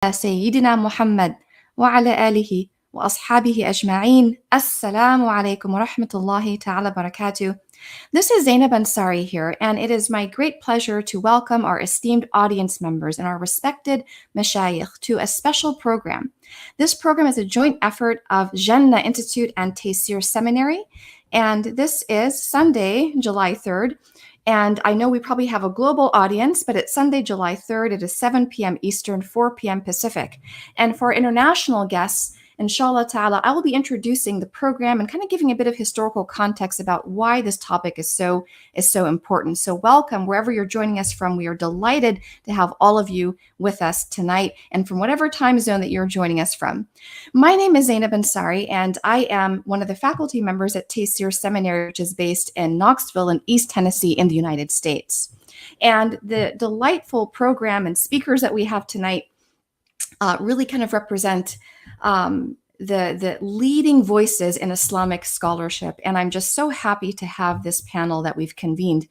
سيدنا محمد وعلى آله وأصحابه أجمعين. Assalamu alaikum wa rahmatullahi ta'ala barakatuh. This is Zaynab Ansari here, and it is my great pleasure to welcome our esteemed audience members and our respected mashayikh to a special program. This program is a joint effort of Jannah Institute and Tayseer Seminary, and this is Sunday, July 3rd. And I know we probably have a global audience, but it's Sunday, July 3rd. It is 7 p.m. Eastern, 4 p.m. Pacific. And for international guests, inshallah ta'ala, I will be introducing the program and kind of giving a bit of historical context about why this topic is so important. So welcome wherever you're joining us from. We are delighted to have all of you with us tonight and from whatever time zone that you're joining us from. My name is Zaynab Ansari, and I am one of the faculty members at Tayseer Seminary, which is based in Knoxville in East Tennessee in the United States. And the delightful program and speakers that we have tonight really kind of represent the leading voices in Islamic scholarship. And I'm just so happy to have this panel that we've convened.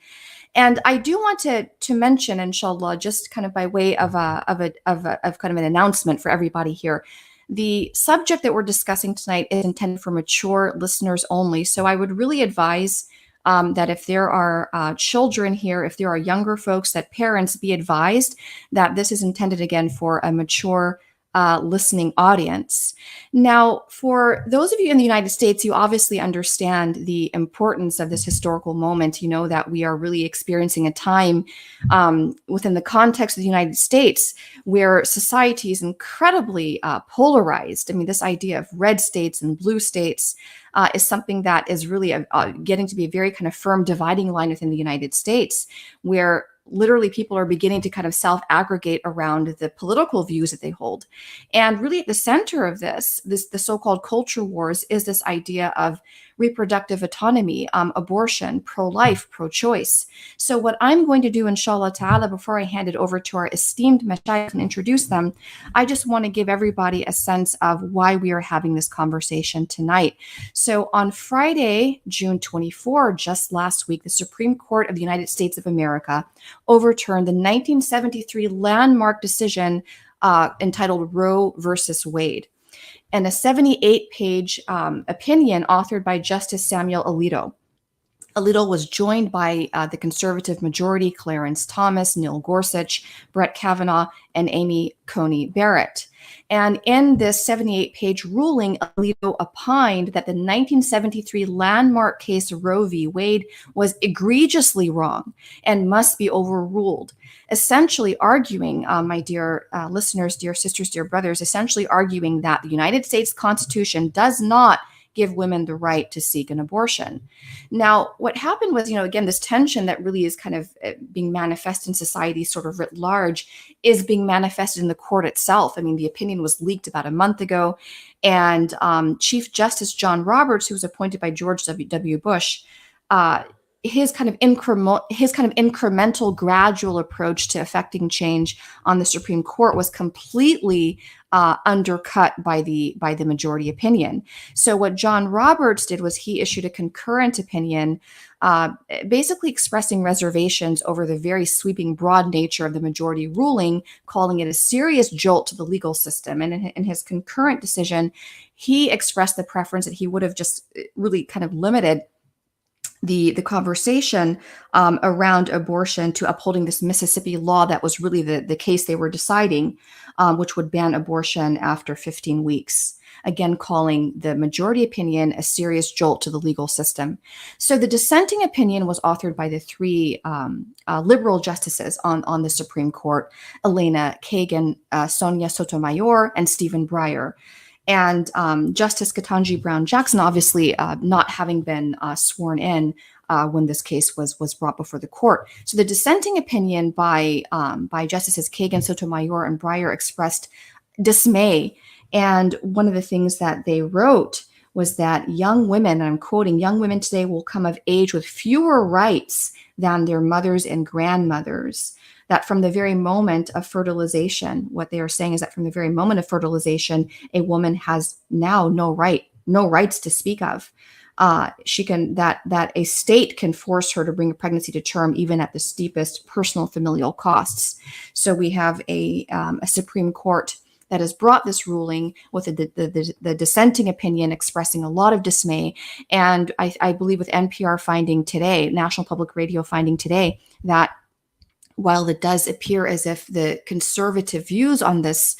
And I do want to mention, inshallah, just kind of by way of kind of an announcement for everybody here. The subject that we're discussing tonight is intended for mature listeners only. So I would really advise that if there are children here, if there are younger folks, that parents be advised that this is intended, again, for a mature listening audience. Now, for those of you in the United States, you obviously understand the importance of this historical moment. You know that we are really experiencing a time within the context of the United States where society is incredibly polarized. I mean, this idea of red states and blue states is something that is really getting to be a very kind of firm dividing line within the United States, where literally people are beginning to kind of self-aggregate around the political views that they hold. And really at the center of the so-called culture wars is this idea of reproductive autonomy, abortion, pro-life, pro-choice. So what I'm going to do, inshallah ta'ala, before I hand it over to our esteemed mashayikh and introduce them, I just want to give everybody a sense of why we are having this conversation tonight. So on Friday, June 24, just last week, the Supreme Court of the United States of America overturned the 1973 landmark decision entitled Roe versus Wade, and a 78-page opinion authored by Justice Samuel Alito. Alito was joined by the conservative majority, Clarence Thomas, Neil Gorsuch, Brett Kavanaugh, and Amy Coney Barrett. And in this 78-page ruling, Alito opined that the 1973 landmark case Roe v. Wade was egregiously wrong and must be overruled, essentially arguing, my dear listeners, dear sisters, dear brothers, essentially arguing that the United States Constitution does not give women the right to seek an abortion. Now, what happened was, again, this tension that really is kind of being manifest in society sort of writ large is being manifested in the court itself. I mean, the opinion was leaked about a month ago, and Chief Justice John Roberts, who was appointed by George W. Bush, his kind of incremental, gradual approach to effecting change on the Supreme Court was completely undercut by the majority opinion. So what John Roberts did was he issued a concurrent opinion, basically expressing reservations over the very sweeping, broad nature of the majority ruling, calling it a serious jolt to the legal system. And in his concurrent decision, he expressed the preference that he would have just really kind of limited the conversation around abortion to upholding this Mississippi law that was really the case they were deciding, which would ban abortion after 15 weeks. Again, calling the majority opinion a serious jolt to the legal system. So the dissenting opinion was authored by the three liberal justices on the Supreme Court: Elena Kagan, Sonia Sotomayor, and Stephen Breyer. And Justice Ketanji Brown Jackson, obviously not having been sworn in when this case was brought before the court. So the dissenting opinion by Justices Kagan, Sotomayor, and Breyer expressed dismay. And one of the things that they wrote was that young women, and I'm quoting, "young women today will come of age with fewer rights than their mothers and grandmothers." That from the very moment of fertilization, what they are saying is that from the very moment of fertilization, a woman has now no rights to speak of. That a state can force her to bring a pregnancy to term, even at the steepest personal familial costs. So we have a Supreme Court that has brought this ruling, with the dissenting opinion expressing a lot of dismay. And I believe with NPR finding today, National Public Radio finding today, that while it does appear as if the conservative views on this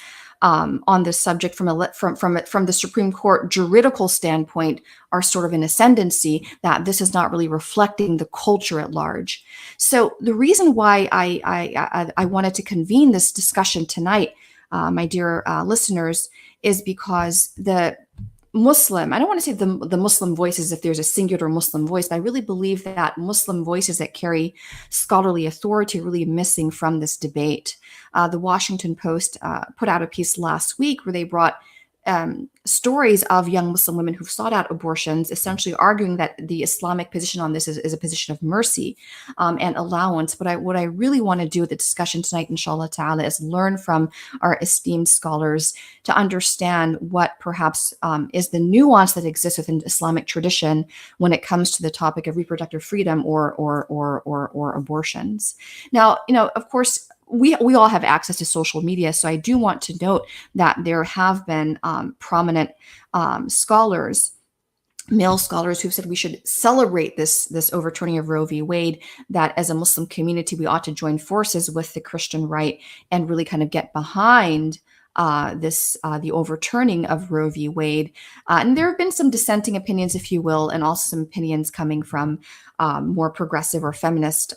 subject from the Supreme Court juridical standpoint are sort of an ascendancy, that this is not really reflecting the culture at large. So the reason why I wanted to convene this discussion tonight, my dear listeners, is because the Muslim, I don't want to say the Muslim voices if there's a singular Muslim voice, but I really believe that Muslim voices that carry scholarly authority are really missing from this debate. The Washington Post put out a piece last week where they brought stories of young Muslim women who've sought out abortions, essentially arguing that the Islamic position on this is a position of mercy and allowance. But what I really want to do with the discussion tonight, inshallah ta'ala, is learn from our esteemed scholars to understand what perhaps is the nuance that exists within Islamic tradition when it comes to the topic of reproductive freedom or abortions. Now, of course, we all have access to social media, so I do want to note that there have been prominent scholars, male scholars, who've said we should celebrate this overturning of Roe v. Wade, that as a Muslim community we ought to join forces with the Christian right and really kind of get behind the overturning of Roe v. Wade. And there have been some dissenting opinions, if you will, and also some opinions coming from more progressive or feminist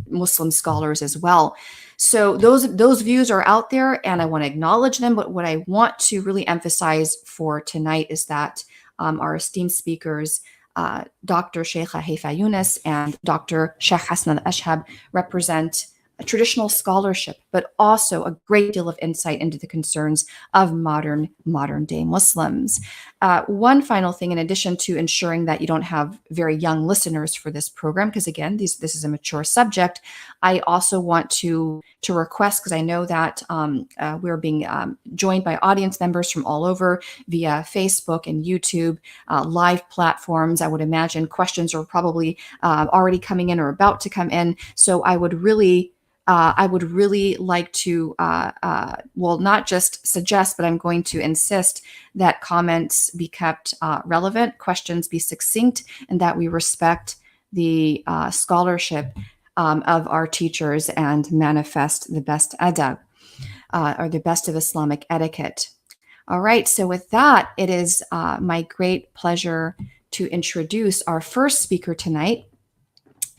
Muslim scholars as well. So those views are out there, and I want to acknowledge them. But what I want to really emphasize for tonight is that our esteemed speakers, Dr. Sheikha Haifaa Younis and Dr. Sheikh Hassan Lachheb, represent a traditional scholarship, but also a great deal of insight into the concerns of modern day Muslims. One final thing, in addition to ensuring that you don't have very young listeners for this program, because again, this is a mature subject, I also want to request, because I know that we're being joined by audience members from all over via Facebook and YouTube, live platforms. I would imagine questions are probably already coming in or about to come in. So I would really like to, not just suggest, but I'm going to insist that comments be kept relevant, questions be succinct, and that we respect the scholarship of our teachers and manifest the best adab, or the best of Islamic etiquette. All right, so with that, it is my great pleasure to introduce our first speaker tonight,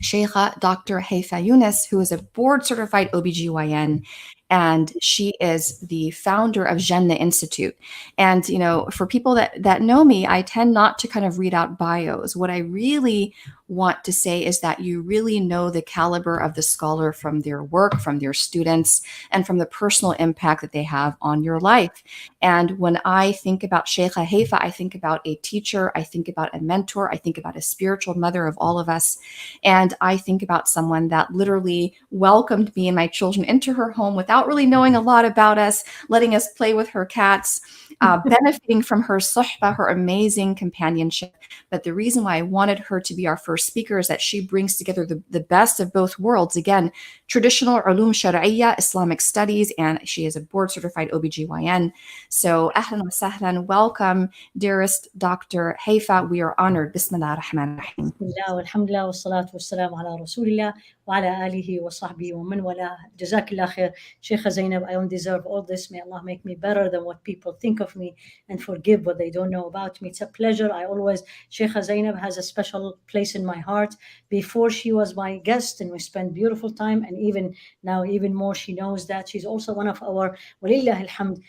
Sheikha Dr. Haifaa Younis, who is a board-certified OBGYN, and she is the founder of Jannah Institute. And, for people that know me, I tend not to kind of read out bios. What I really want to say is that you really know the caliber of the scholar from their work, from their students, and from the personal impact that they have on your life. And when I think about Sheikha Haifaa, I think about a teacher, I think about a mentor, I think about a spiritual mother of all of us. And I think about someone that literally welcomed me and my children into her home without really knowing a lot about us, letting us play with her cats, benefiting from her suhbah, her amazing companionship. But the reason why I wanted her to be our first speaker is that she brings together the best of both worlds. Again, traditional ulum shar'iyya, Islamic studies, and she is a board-certified OBGYN. So, ahlan wa sahlan, welcome, dearest Dr. Haifaa. We are honored. Bismillah ar-Rahman ar-Rahim. Bismillah, alhamdulillah, wa salatu wa salam ala Rasulillah, wa ala alihi wa sahbihi wa man wala. Jazakallah khair. Sheikha Zaynab, I don't deserve all this. May Allah make me better than what people think of me and forgive what they don't know about me. It's a pleasure. Sheikha Zaynab has a special place in my heart. Before, she was my guest and we spent beautiful time, and even now, even more, she knows that. She's also one of our, walillah alhamd,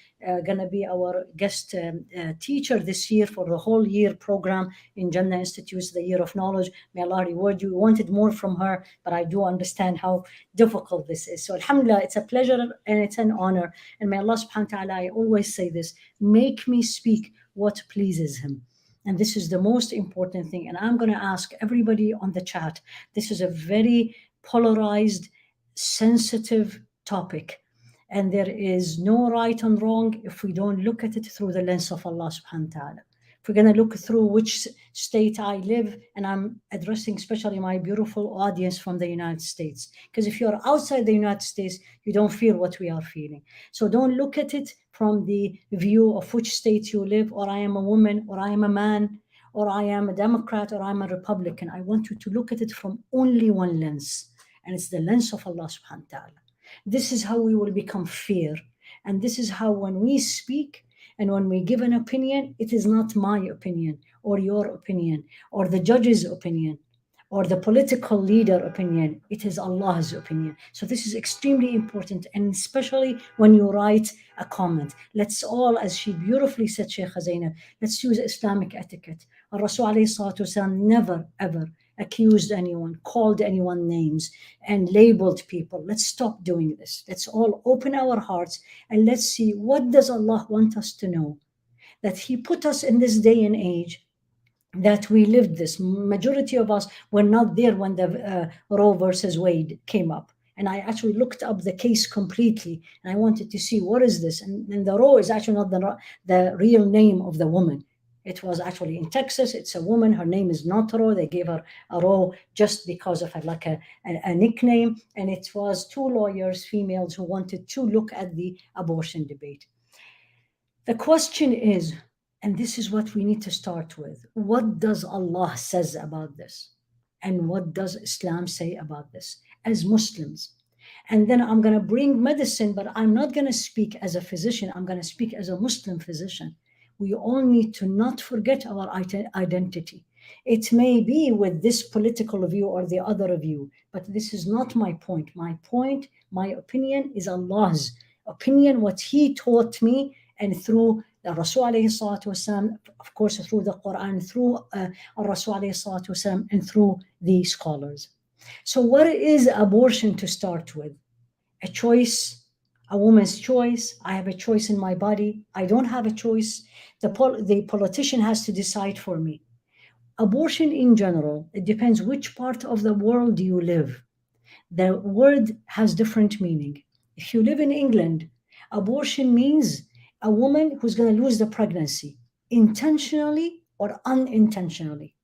gonna be our guest teacher this year for the whole year program in Jannah Institute, the Year of Knowledge. May Allah reward you. We wanted more from her, but I do understand how difficult this is. So alhamdulillah, it's a pleasure and it's an honor. And may Allah subhanahu wa ta'ala, I always say this, make me speak what pleases him. And this is the most important thing. And I'm going to ask everybody on the chat, this is a very polarized, sensitive topic. And there is no right and wrong if we don't look at it through the lens of Allah subhanahu wa ta'ala. if we're going to look through which state I live, and I'm addressing especially my beautiful audience from the United States, because if you're outside the United States, you don't feel what we are feeling. So don't look at it from the view of which state you live, or I am a woman, or I am a man, or I am a Democrat, or I'm a Republican. I want you to look at it from only one lens, and it's the lens of Allah subhanahu wa ta'ala. This is how we will become fair. And this is how when we speak and when we give an opinion, it is not my opinion or your opinion or the judge's opinion or the political leader opinion. It is Allah's opinion. So this is extremely important, and especially when you write a comment. Let's all, as she beautifully said, Sheikh Zaynab, let's use Islamic etiquette. Rasul alayhi salatu wasalam never ever accused anyone, called anyone names, and labeled people. Let's stop doing this. Let's all open our hearts and let's see, what does Allah want us to know? That He put us in this day and age, that we lived this. Majority of us were not there when the Roe versus Wade came up. And I actually looked up the case completely, and I wanted to see what is this. And the Roe is actually not the real name of the woman. It was actually in Texas. It's a woman. Her name is not Roe. They gave her a Roe just because of a nickname. And it was two lawyers, females, who wanted to look at the abortion debate. The question is, and this is what we need to start with, what does Allah says about this? And what does Islam say about this as Muslims? And then I'm going to bring medicine, but I'm not going to speak as a physician. I'm going to speak as a Muslim physician. We all need to not forget our identity. It may be with this political view or the other view, but this is not my point. My point, my opinion is Allah's opinion, what He taught me, and through the Rasul alayhi salatu wasalam, of course, through the Quran, through Rasul alayhi salatu wasalam, and through the scholars. So what is abortion to start with? A choice, a woman's choice. I have a choice in my body. I don't have a choice. The politician has to decide for me. Abortion in general, it depends which part of the world you live. The word has different meaning. If you live in England, abortion means a woman who's going to lose the pregnancy, intentionally or unintentionally.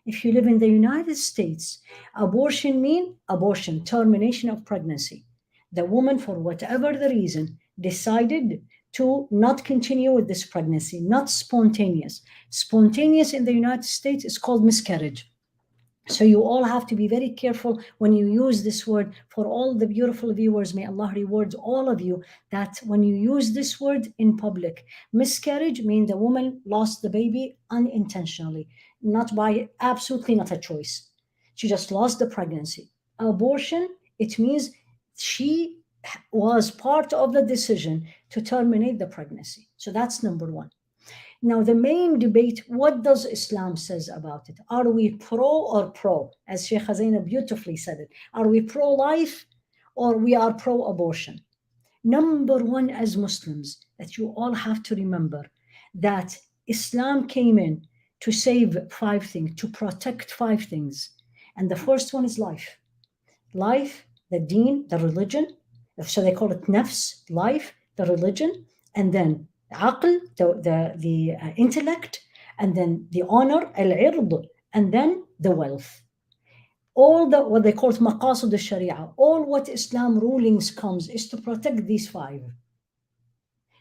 If you live in the United States, abortion means abortion, termination of pregnancy. The woman, for whatever the reason, decided to not continue with this pregnancy, not spontaneous. Spontaneous in the United States is called miscarriage. So you all have to be very careful when you use this word. For all the beautiful viewers, may Allah reward all of you, that when you use this word in public, miscarriage means the woman lost the baby unintentionally, absolutely not a choice. She just lost the pregnancy. Abortion, it means she was part of the decision to terminate the pregnancy. So that's number one. Now, the main debate, what does Islam says about it? Are we pro or pro? As Sheikh Zaynab beautifully said it. Are we pro-life or we are pro-abortion? Number one, as Muslims, that you all have to remember that Islam came in to save 5 things, to protect 5 things. And the first one is life. Life, the deen, the religion. So they call it nafs, life, the religion, and then aql, the intellect, and then the honor, al-ird, and then the wealth. All what they call maqasid al-sharia, all what Islam rulings comes is to protect these 5.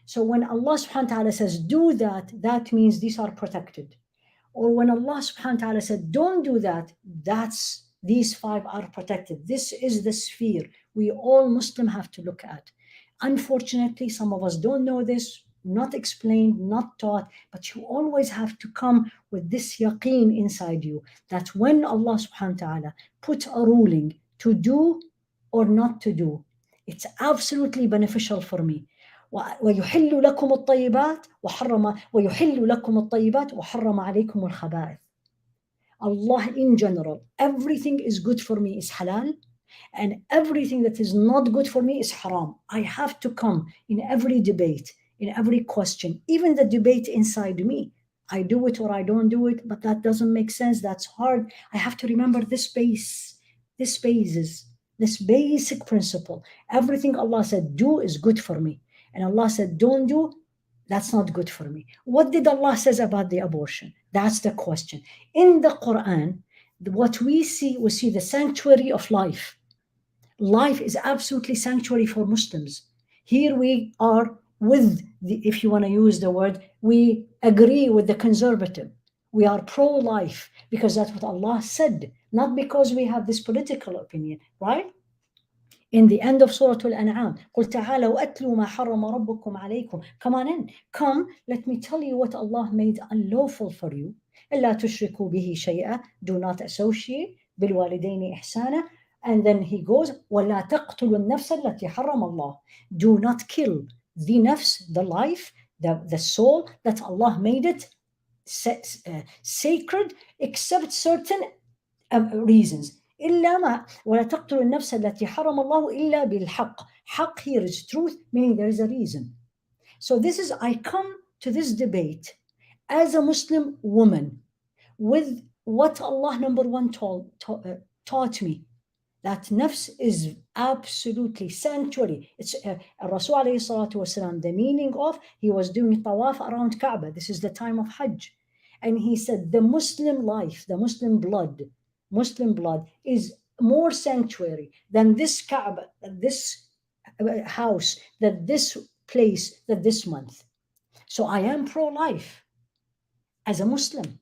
So when Allah subhanahu wa ta'ala says do that, that means these are protected. Or when Allah subhanahu wa ta'ala said don't do that, that's these 5 are protected. This is the sphere we all Muslim have to look at. Unfortunately, some of us don't know this, not explained, not taught, but you always have to come with this yaqeen inside you, that when Allah subhanahu wa ta'ala put a ruling to do or not to do, it's absolutely beneficial for me. ويحل لكم الطيبات وحرم عليكم الخبائث. Allah in general, everything is good for me is halal, and everything that is not good for me is haram. I have to come in every debate, in every question, even the debate inside me. I do it or I don't do it, but that doesn't make sense. That's hard. I have to remember this basic principle. Everything Allah said do is good for me. And Allah said don't do, That's not good for me. What did Allah says about the abortion? That's the question. In the Quran, what we see the sanctuary of life. Life is absolutely sanctuary for Muslims. Here we are with if you want to use the word, we agree with the conservative. We are pro-life because that's what Allah said, not because we have this political opinion, right? In the end of Surah Al-An'am, قُلْ تَعَالَوْا أَتْلُوا مَا حَرَّمَ رَبُّكُمْ عَلَيْكُمْ. Come on in. Come, let me tell you what Allah made unlawful for you. إِلَّا تُشْرِكُوا بِهِ شَيْئًا. Do not associate. بِالْوَالِدَيْنِ إِحْسَانًا. And then he goes, وَلَا تَقْتُلُوا النَّفْسَ الَّتِي حَرَّمَ اللَّهُ. Do not kill the nafs, the life, the soul that Allah made it sacred, except certain reasons. إلا ما ولا تقتلوا النفس التي حرم الله إلا بالحق. حق here is truth, meaning there is a reason. So I come to this debate as a Muslim woman with what Allah number one taught me, that nafs is absolutely sanctuary. It's Rasul alayhi salatu wasalam, the meaning of, he was doing tawaf around Kaaba. This is the time of Hajj. And he said the Muslim life, the Muslim blood is more sanctuary than this Kaaba, this house, that this place, that this month. So I am pro-life as a Muslim.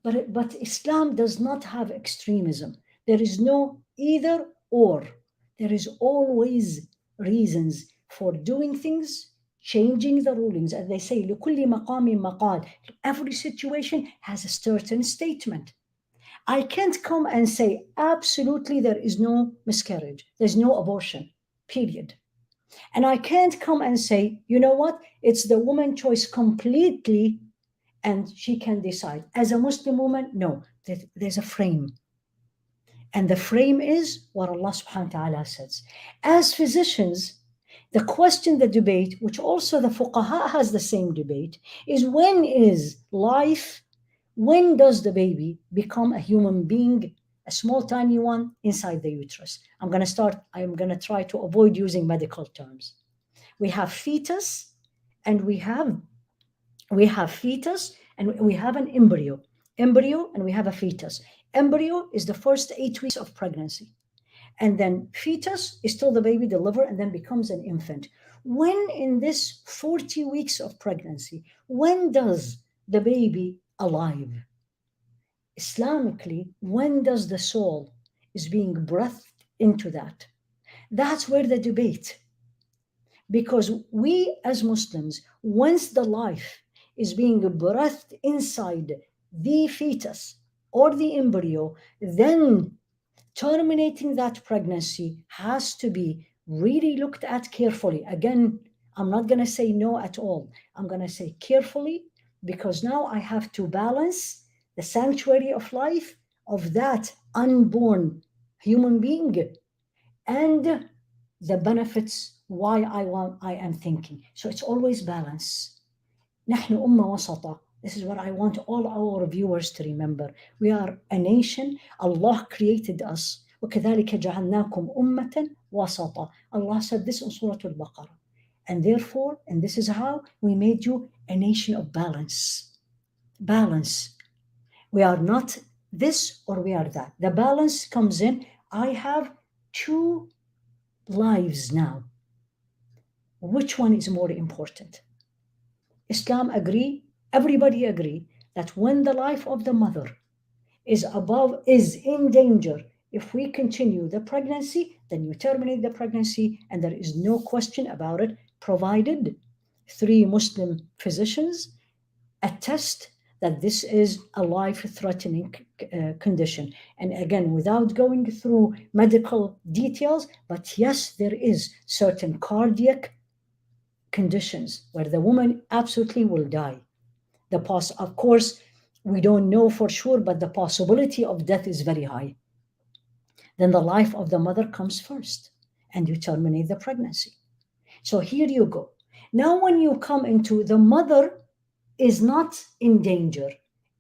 But Islam does not have extremism. There is no either or. There is always reasons for doing things, changing the rulings. As they say, لِكُلِّ مَقَامٍ مَقَالٍ. Every situation has a certain statement. I can't come and say, absolutely, there is no miscarriage. There's no abortion, period. And I can't come and say, you know what? It's the woman's choice completely, and she can decide. As a Muslim woman, no, there's a frame. And the frame is what Allah subhanahu wa ta'ala says. As physicians, the question, the debate, which also the fuqaha has the same debate, is when does the baby become a human being, a small tiny one inside the uterus? I'm going to try to avoid using medical terms. We have fetus, and we have fetus, and we have an embryo, and we have a fetus. Embryo is the first 8 weeks of pregnancy. And then fetus is still the baby delivered and then becomes an infant. When in this 40 weeks of pregnancy, when does the baby alive? Islamically, when does the soul is being breathed into that? That's where the debate. Because we as Muslims, once the life is being breathed inside the fetus or the embryo, then terminating that pregnancy has to be really looked at carefully. Again, I'm not going to say no at all. I'm going to say carefully, because now I have to balance the sanctuary of life of that unborn human being and the benefits why I am thinking. So it's always balance. نحن أمة وسطة. This is what I want all our viewers to remember. We are a nation. Allah created us. وَكَذَلِكَ جَعَلْنَاكُمْ أُمَّةً وَسَطًا. Allah said this in Surah Al-Baqarah. And therefore, and this is how we made you a nation of balance. Balance. We are not this or we are that. The balance comes in. I have 2 lives now. Which one is more important? Islam agree, everybody agree, that when the life of the mother is in danger, if we continue the pregnancy, then you terminate the pregnancy, and there is no question about it, provided 3 Muslim physicians attest that this is a life-threatening condition. And again, without going through medical details, but yes, there is certain cardiac conditions where the woman absolutely will die. Of course, we don't know for sure, but the possibility of death is very high. Then the life of the mother comes first, and you terminate the pregnancy. So here you go. Now, when you come into the mother is not in danger,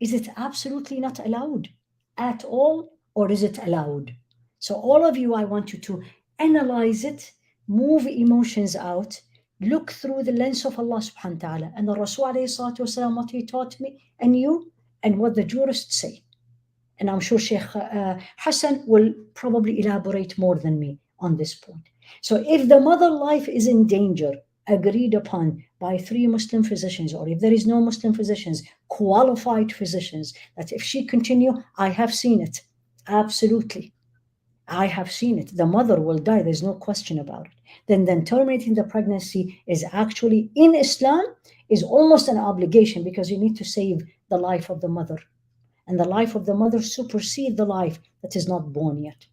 is it absolutely not allowed at all, or is it allowed? So all of you, I want you to analyze it, move emotions out, look through the lens of Allah subhanahu wa ta'ala and the Rasul alayhi salatu wasalam, what he taught me and you, and what the jurists say. And I'm sure Sheikh Hassan will probably elaborate more than me on this point. So if the mother life is in danger, agreed upon by 3 Muslim physicians, or if there is no Muslim physicians, qualified physicians, that if she continue, I have seen it. Absolutely. I have seen it. The mother will die. There's no question about it. Then terminating the pregnancy is actually, in Islam, is almost an obligation, because you need to save the life of the mother. And the life of the mother supersedes the life that is not born yet.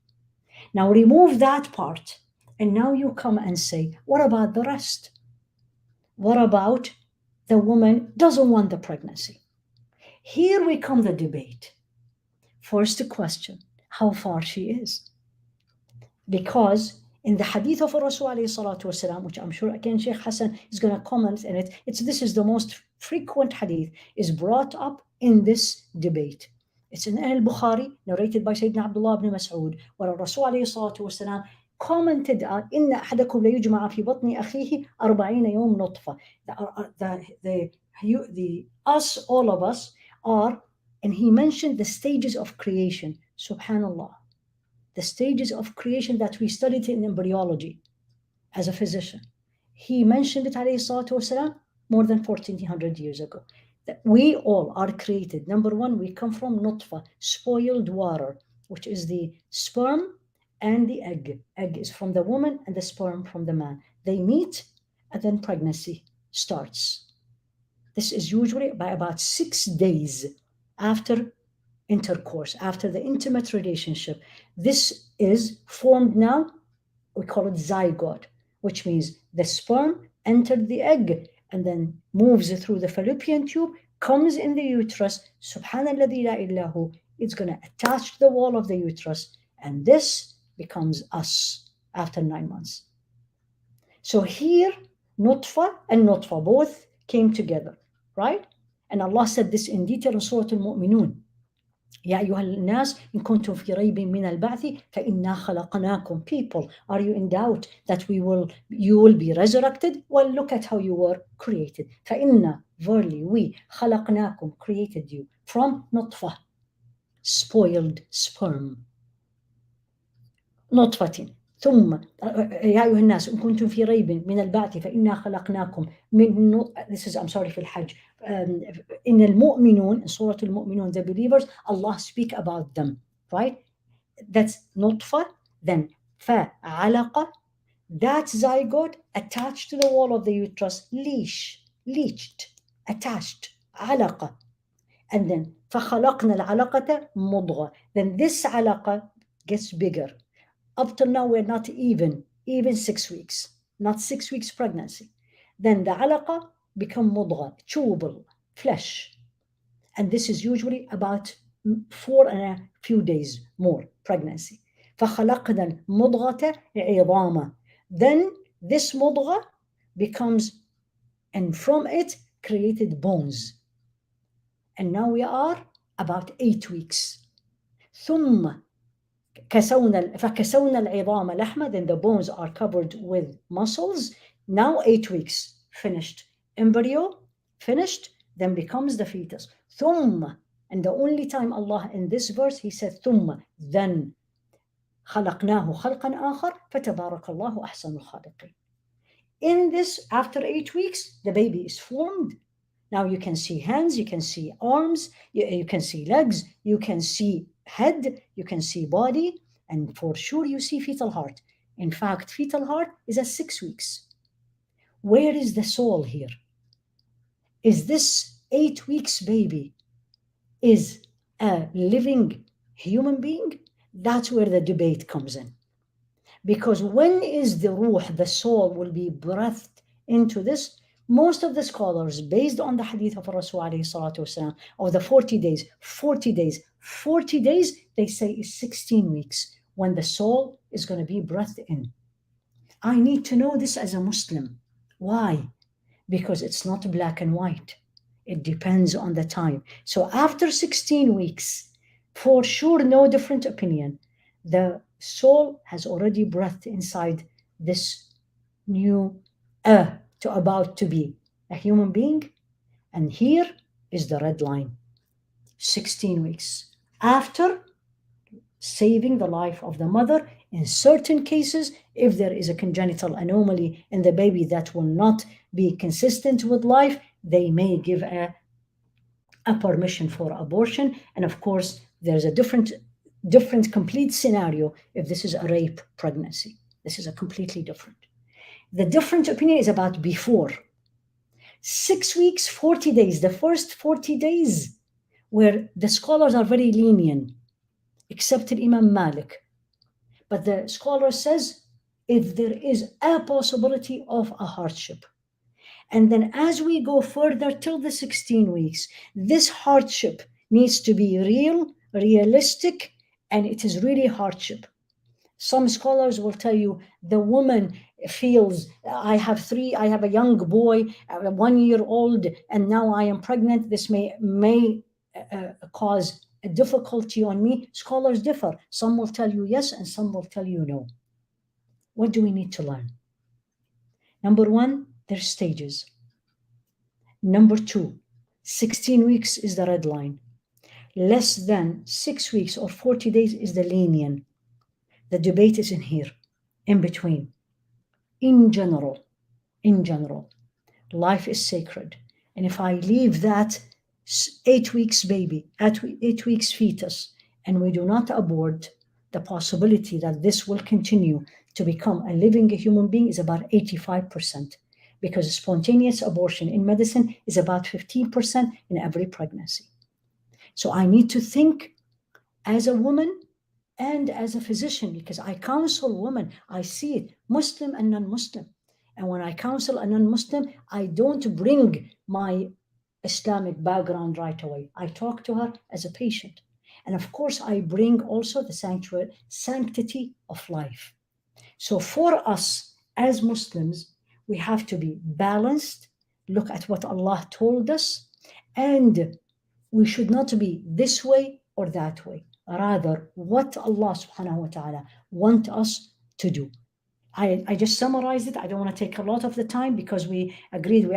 Now remove that part. And now you come and say, what about the rest? What about the woman doesn't want the pregnancy? Here we come the debate. First question, how far she is. Because in the hadith of Rasul alayhi salatu wasalam, which I'm sure again Sheikh Hassan is going to comment in it, this is the most frequent hadith, is brought up in this debate. It's in al-Bukhari, narrated by Sayyidina Abdullah ibn Mas'ud, where Rasul alayhi salatu wasalam commented on إن أحدكم ليجمع في بطن أخيه 40 يوم نطفة. Us, all of us are, and he mentioned the stages of creation. Subhanallah. The stages of creation that we studied in embryology as a physician. He mentioned it, alayhi salatu wasalam, more than 1400 years ago. That we all are created. Number one, we come from nutfa, spoiled water, which is the sperm and the egg. Egg is from the woman and the sperm from the man. They meet and then pregnancy starts. This is usually by about 6 days after intercourse, after the intimate relationship. This is formed now, we call it zygote, which means the sperm entered the egg and then moves through the fallopian tube, comes in the uterus. Subhanalladhi la illahu, it's going to attach to the wall of the uterus, and this becomes us after 9 months. So here, nutfa and nutfa both came together, right? And Allah said this in detail in Surah Al-Mu'minun. يا أيها الناس إن كنتم في ريب من البعث فإنا خلقناكم. People, are you in doubt that you will be resurrected? Well, look at how you were created. فإنا, verily we, خلقناكم, created you from نطفة, spoiled sperm. نطفة ثم يا أيها الناس إن كنتم في ريب من البعث فإنا خلقناكم من this is, I'm sorry, في الحج. In المؤمنون, in Surah Al-Mu'minun, the believers, Allah speak about them, right? That's نطفة, then فعلقة, that zygote attached to the wall of the uterus, leached, attached, علقة, and then فخلقنا العلقة مضغة, then this علقة gets bigger. Up till now, we're not even 6 weeks, not 6 weeks pregnancy. Then the alaqa become mudgha, chewable, flesh. And this is usually about 4 and a few days more pregnancy. فَخَلَقْنَا الْمُضْغَةَ عِظَامًا. Then this mudgha becomes, and from it, created bones. And now we are about 8 weeks. ثُمَّ فكسونا العظام لحمة, then the bones are covered with muscles. Now 8 weeks, finished. Embryo, finished, then becomes the fetus. ثم, and the only time Allah in this verse, he said ثم, then خلقناه خلقا آخر فتبارك الله أحسن الخالقين. In this, after 8 weeks, the baby is formed. Now you can see hands, you can see arms, you can see legs, you can see head, you can see body, and for sure you see fetal heart. In fact, fetal heart is at 6 weeks. Where is the soul here? Is this 8 weeks baby is a living human being? That's where the debate comes in. Because when is the ruh, the soul, will be breathed into this? Most of the scholars, based on the hadith of Rasul alayhi salatu wasalam, of the 40 days, they say is 16 weeks when the soul is going to be breathed in. I need to know this as a Muslim. Why? Because it's not black and white. It depends on the time. So after 16 weeks, for sure, no different opinion, the soul has already breathed inside this new to about to be a human being. And here is the red line: 16 weeks after saving the life of the mother. In certain cases, if there is a congenital anomaly in the baby that will not be consistent with life, they may give a permission for abortion. And of course, there's a different complete scenario if this is a rape pregnancy. This is a completely different. The different opinion is about before. 6 weeks, 40 days, the first 40 days, where the scholars are very lenient, except Imam Malik. But the scholar says if there is a possibility of a hardship. And then as we go further till the 16 weeks, this hardship needs to be real, realistic, and it is really hardship. Some scholars will tell you the woman feels, I have a young boy, 1 year old, and now I am pregnant. This may cause a difficulty on me. Scholars differ. Some will tell you yes, and some will tell you no. What do we need to learn? Number one, there's stages. Number two, 16 weeks is the red line. Less than 6 weeks or 40 days is the lenient. The debate is in here, in between. In general, life is sacred. And if I leave that 8 weeks baby, 8 weeks fetus, and we do not abort, the possibility that this will continue to become a living human being is about 85%, because spontaneous abortion in medicine is about 15% in every pregnancy. So I need to think as a woman and as a physician, because I counsel women, I see it, Muslim and non-Muslim. And when I counsel a non-Muslim, I don't bring my Islamic background right away. I talk to her as a patient. And of course, I bring also the sanctity of life. So for us as Muslims, we have to be balanced, look at what Allah told us, and we should not be this way or that way. Rather, what Allah subhanahu wa ta'ala wants us to do. I just summarized it. I don't want to take a lot of the time because we agreed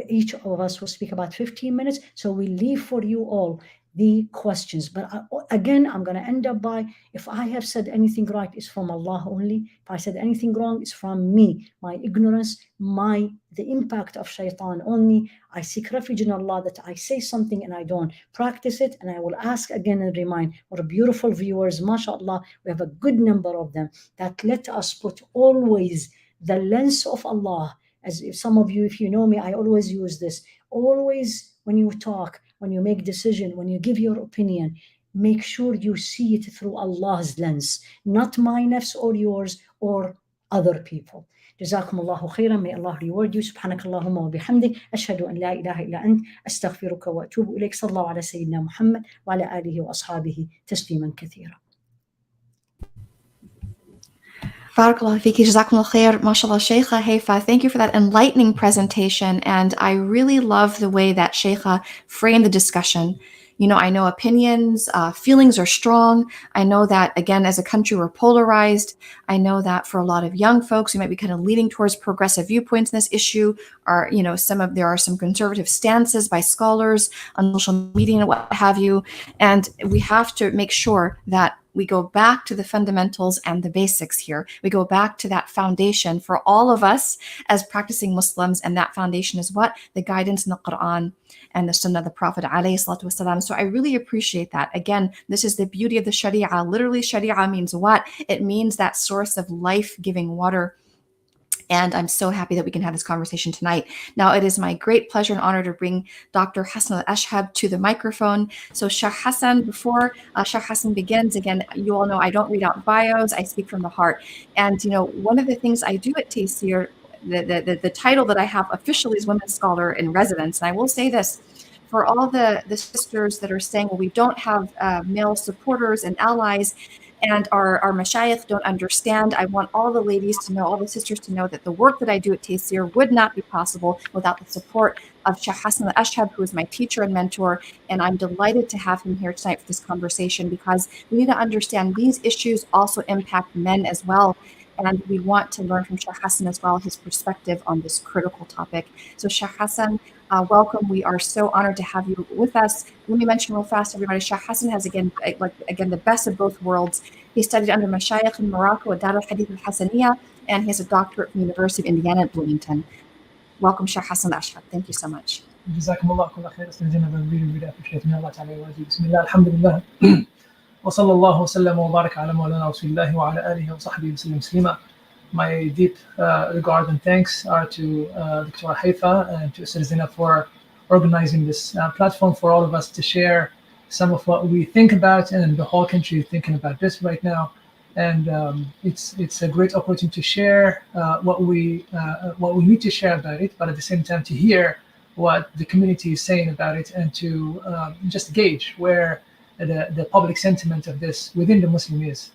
each of us will speak about 15 minutes. So we leave for you all the questions. But again, I'm going to end up by, if I have said anything right, it's from Allah only. If I said anything wrong, it's from me, my ignorance, the impact of shaitan only. I seek refuge in Allah that I say something and I don't practice it. And I will ask again and remind our beautiful viewers, mashallah, we have a good number of them, that let us put always the lens of Allah. As if some of you, if you know me, I always use this. Always when you talk, when you make decision, when you give your opinion, make sure you see it through Allah's lens, not my nafs or yours or other people. جزاكم الله خيرا. May Allah reward you. سبحانك اللهم وبحمدك أشهد أن لا إله إلا أنت أستغفرك وأتوب إليك. صلى الله على سيدنا محمد وعلى آله وأصحابه تسليما كثيرا. Barakallahu fiki, jazakumullah khair, mashallah, Shaykha Haifaa. Thank you for that enlightening presentation. And I really love the way that Shaykha framed the discussion. You know, I know opinions, feelings are strong. I know that, again, as a country, we're polarized. I know that for a lot of young folks who might be kind of leaning towards progressive viewpoints in this issue, there are some conservative stances by scholars on social media and what have you. And we have to make sure that we go back to the fundamentals and the basics here. We go back to that foundation for all of us as practicing Muslims, and that foundation is what? The guidance in the Quran and the Sunnah of the Prophet ﷺ. So I really appreciate that. Again, this is the beauty of the Sharia. Literally, Sharia means what? It means that source of life-giving water. And I'm so happy that we can have this conversation tonight. Now, it is my great pleasure and honor to bring Dr. Hassan Lachheb to the microphone. So Sheikh Hassan, before Sheikh Hassan begins, again, you all know I don't read out bios, I speak from the heart. And, one of the things I do at Tayseer, the title that I have officially is Women's Scholar in Residence. And I will say this, for all the sisters that are saying, well, we don't have male supporters and allies, and our mashayikh don't understand, I want all the ladies to know, all the sisters to know that the work that I do at Tayseer would not be possible without the support of Sheikh Hassan Lachheb, who is my teacher and mentor. And I'm delighted to have him here tonight for this conversation, because we need to understand these issues also impact men as well. and we want to learn from Sheikh Hassan as well, his perspective on this critical topic. So Sheikh Hassan, welcome. We are so honored to have you with us. Let me mention real fast, everybody, Sheikh Hassan has again the best of both worlds. He studied under Mashayikh in Morocco at Dar al-Hadith al-Hassaniyah, and he has a doctorate from the University of Indiana at Bloomington. Welcome, Sheikh Hassan Lachheb. Thank you so much. جزاكم الله كل خير أستاذ زينب. I really appreciate من الله تعالى وجهي. بسم الله الحمد لله وصلى الله وسلم وبارك على مولانا رسول الله وعلى آله وصحبه وسلم تسليما. My deep regard and thanks are to Dr. Haifaa and to Ustaz Zaynab for organizing this platform for all of us to share some of what we think about, and the whole country is thinking about this right now. And it's a great opportunity to share what we need to share about it, but at the same time to hear what the community is saying about it, and to just gauge where the public sentiment of this within the Muslim is.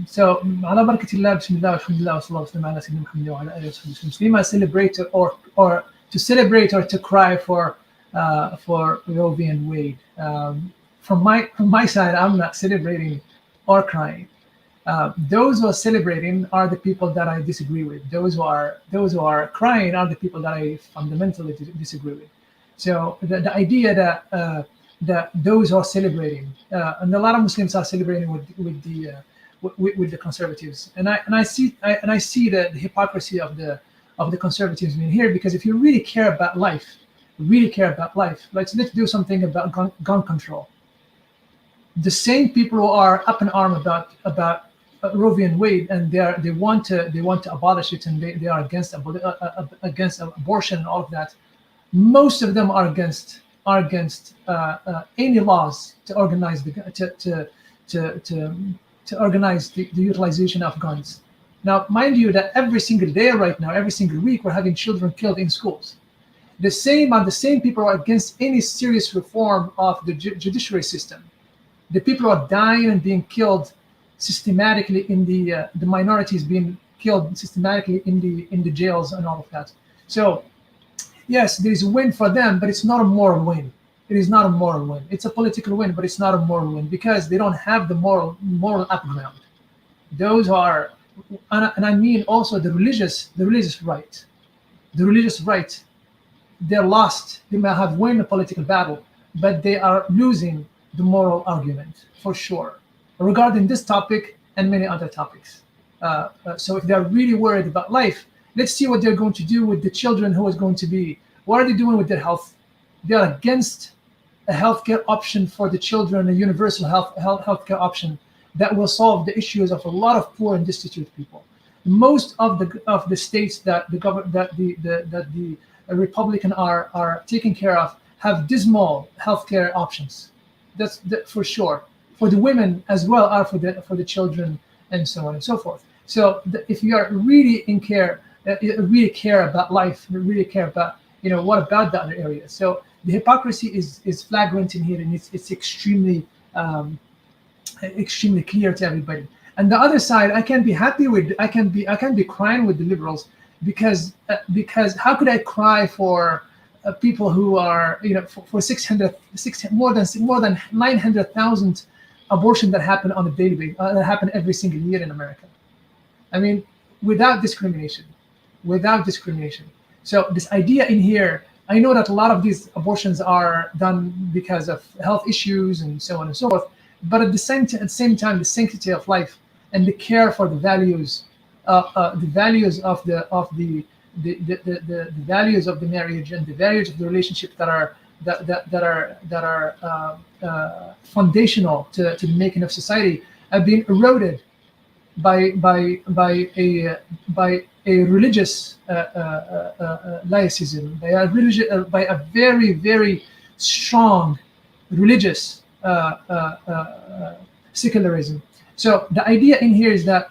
So, على بركة الله بسم الله والحمد لله والصلاة والسلام على سيدنا محمد وعلى آله وصحبه وسلم. Celebrate or to celebrate or to cry for Roe v. and Wade. From my side, I'm not celebrating or crying. Those who are celebrating are the people that I disagree with. Those who are crying are the people that I fundamentally disagree with. So the idea that those who are celebrating, and a lot of Muslims are celebrating with the conservatives, and I see the hypocrisy of the conservatives in here, because if you really care about life, let's do something about gun control. The same people who are up in arms about Roe v. and Wade, and they want to abolish it, and they are against abortion and all of that. Most of them are against any laws to organize the utilization of guns. Now, mind you, that every single day right now, every single week, we're having children killed in schools. The same people are against any serious reform of the judiciary system. The people are dying and being killed systematically in the minorities being killed systematically in the jails and all of that. So yes, there is a win for them, but it's not a moral win. It is not a moral win. It's a political win, but it's not a moral win, because they don't have the moral background. Those are, and I mean also the religious right. The religious right, they're lost. They may have won a political battle, but they are losing the moral argument for sure, regarding this topic and many other topics. So if they're really worried about life, let's see what they're going to do with the children who is going to be. What are they doing with their health? They are against a healthcare option for the children, a universal healthcare option that will solve the issues of a lot of poor and destitute people. Most of the states that the Republican are taking care of have dismal healthcare options. That's for sure. For the women as well, are for the children, and so on and so forth. So if you are really really care about life, really care about, what about the other areas? So the hypocrisy is flagrant in here, and it's extremely clear to everybody. And the other side, I can be happy with. I can be crying with the liberals, because how could I cry for people who are for more than 900,000 abortions that happen on a daily basis, that happen every single year in America. I mean, without discrimination. So this idea in here, I know that a lot of these abortions are done because of health issues and so on and so forth, but at the same time, the sanctity of life and the care for the values, the values of the values of the marriage and the values of the relationship that are foundational to the making of society have been eroded by a religious laicism, by a very, very strong religious secularism. So the idea in here is that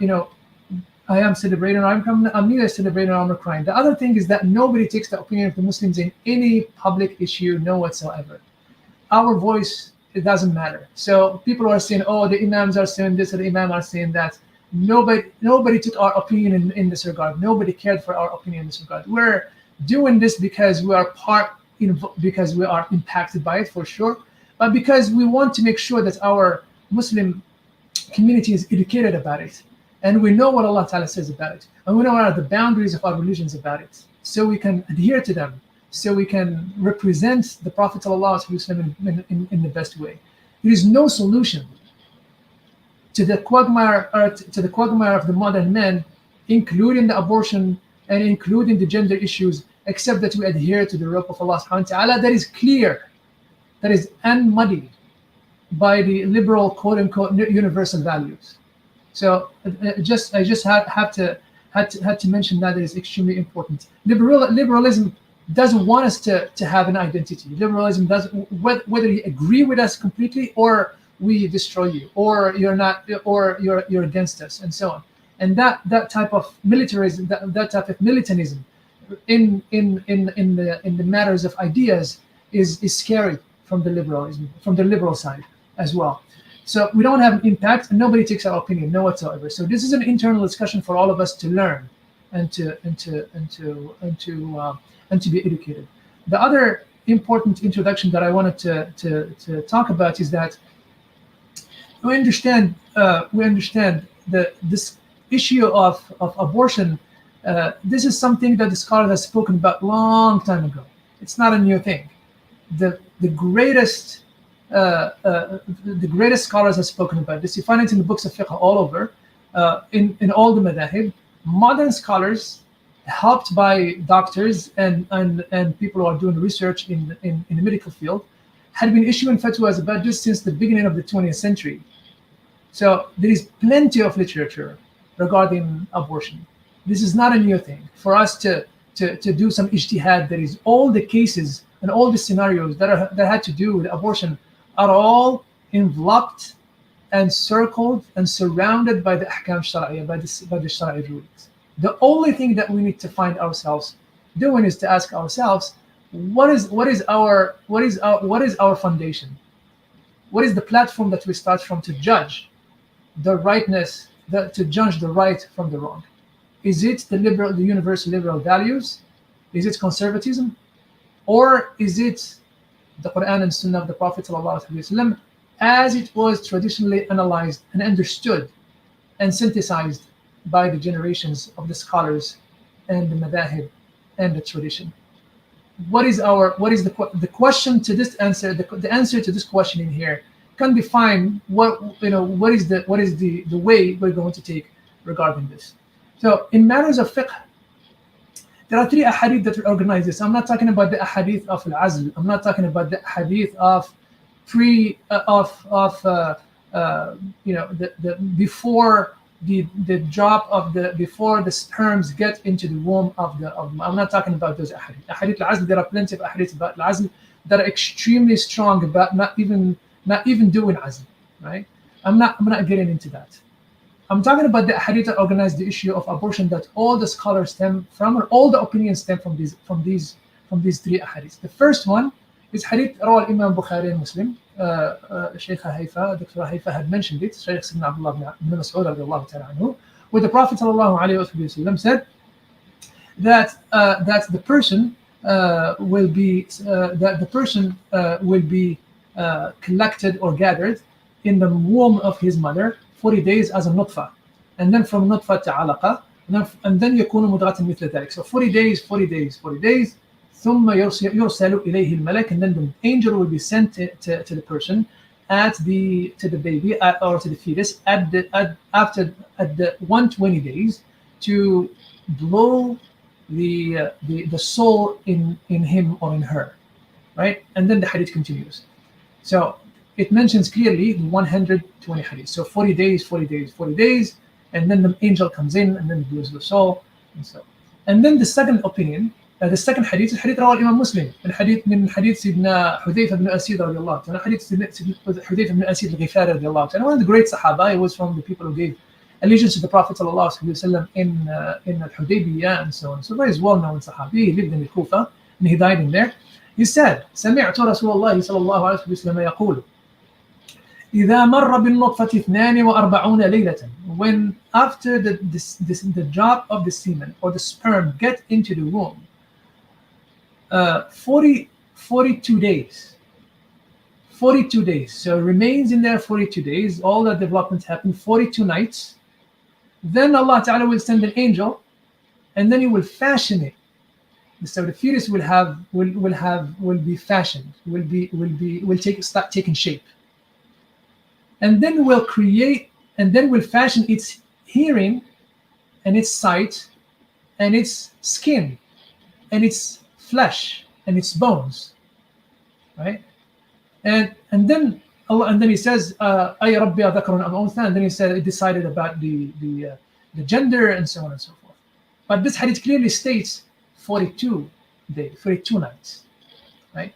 I am celebrating, or I'm neither celebrating nor I'm crying. The other thing is that nobody takes the opinion of the Muslims in any public issue, no whatsoever. Our voice, it doesn't matter. So people are saying, oh, the imams are saying this, or the imam are saying that. Nobody took our opinion in this regard. Nobody cared for our opinion in this regard. We're doing this because we are because we are impacted by it, for sure, but because we want to make sure that our Muslim community is educated about it. And we know what Allah Ta'ala says about it. And we know what are the boundaries of our religions about it. So we can adhere to them. So we can represent the Prophet ﷺ in the best way. There is no solution to the quagmire of the modern men, including the abortion and including the gender issues, except that we adhere to the rope of Allah subhanahu wa ta'ala that is clear, that is unmuddied by the liberal quote-unquote universal values. So I just had to mention that. It is extremely important. Liberalism doesn't want us to have an identity. Liberalism doesn't, whether you agree with us completely or we destroy you, or you're not, or you're against us, and so on. And that type of militarism, that type of militarism in the matters of ideas is scary from the liberal side as well. So we don't have an impact, and nobody takes our opinion, no whatsoever. So this is an internal discussion for all of us to learn and to be educated. The other important introduction that I wanted to talk about is that we understand this issue of abortion. This is something that the scholar has spoken about long time ago. It's not a new thing. The greatest scholars have spoken about this. You find it in the books of fiqh all over, in all the madahib. Modern scholars, helped by doctors and people who are doing research in the medical field, had been issuing fatwas about this since the beginning of the 20th century. So there is plenty of literature regarding abortion. This is not a new thing. For us to do some ijtihad, there is all the cases and all the scenarios that had to do with abortion are all enveloped and circled and surrounded by the ahkam shar'iyya, by the shara'i rulings. The only thing that we need to find ourselves doing is to ask ourselves, what is our foundation? What is the platform that we start from to judge the rightness, to judge the right from the wrong? Is it the universal liberal values? Is it conservatism? Or is it the Quran and Sunnah of the Prophet ﷺ as it was traditionally analyzed and understood and synthesized by the generations of the scholars and the madahib and the tradition? What is the question to this answer? The answer to this question in here can define what is the way we're going to take regarding this. So in matters of fiqh, there are 3 ahadith that will organize this. I'm not talking about the ahadith of al-azl. I'm not talking about the ahadith of before the drop of before the sperms get into the womb of the. I'm not talking about those ahadith. Ahadith al-azl. There are plenty of ahadith about al-azl that are extremely strong about not even doing azl. Right? I'm not getting into that. I'm talking about the hadith that organized the issue of abortion that all the scholars stem from, or all the opinions stem from these 3 hadiths. The first one is hadith rawah Imam Bukhari and Muslim. Shaykh Haifaa, Dr. Haifaa had mentioned it. Shaykh Sayyidina Abdullah ibn Mas'ud radiyallahu ta'ala anhu, where the Prophet sallallahu alayhi wa sallam said that the person will be collected or gathered in the womb of his mother 40 days as a nutfa, and then from nutfa to alaqa, and then يكون مضغة مثل ذلك. So 40 days. ثم يرسل إليه الملك, and then the angel will be sent to the person to the baby or to the fetus after the 120 days to blow the soul in him or in her, right? And then the hadith continues. So it mentions clearly the 120 hadith. So 40 days, and then the angel comes in and then blows the soul, and so. And then the second opinion, the second hadith is hadith rawah Imam Muslim, الحديث من حديث سيدنا حذيفة بن أسيد رضي الله عنه. حديث حذيفة بن أسيد الغفاري رضي الله عنه. One of the great Sahaba. He was from the people who gave allegiance to the Prophet sallallahu alaihi wasallam in Al-Hudaybiyah and so on. So very well-known Sahabi. He lived in the Kufa and he died in there. He said, سمعت رسول الله صلى الله عليه وسلم يقول إذا مر بالنطفة 42 ليلة. When after the drop of the semen or the sperm get into the womb, 42 days. 42 days. So it remains in there 42 days. All the developments happen. 42 nights. then Allah Ta'ala will send an angel, and then He will fashion it. So the fetus will be fashioned, start taking shape, and then we'll create, and then we'll fashion its hearing, and its sight, and its skin, and its flesh, and its bones, right? And then Allah, and then He says, "Ay Rabbi adhakarun am untha," and then He said it decided about the gender and so on and so forth. But this hadith clearly states 42 days, 42 nights, right?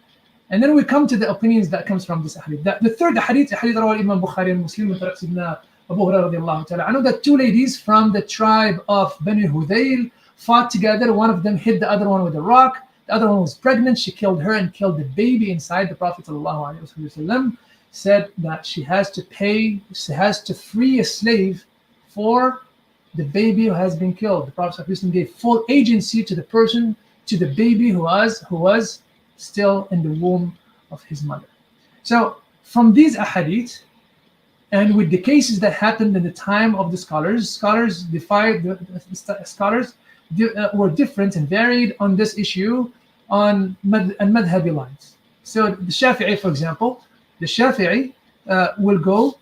And then we come to the opinions that comes from this hadith. The third hadith rawah Imam Bukhari and Muslim, min tariq Sayyidina Abu Hurairah radiyallahu ta'ala anhu, that two ladies from the tribe of Bani Hudayl fought together. One of them hit the other one with a rock. The other one was pregnant. She killed her and killed the baby inside. The Prophet ﷺ said that she has to free a slave for the baby who has been killed. The Prophet ﷺ gave full agency to the person, to the baby who was still in the womb of his mother. So from these ahadith, and with the cases that happened in the time of the scholars were different and varied on this issue on madhabi lines. So the Shafi'i, for example, the Shafi'i will go,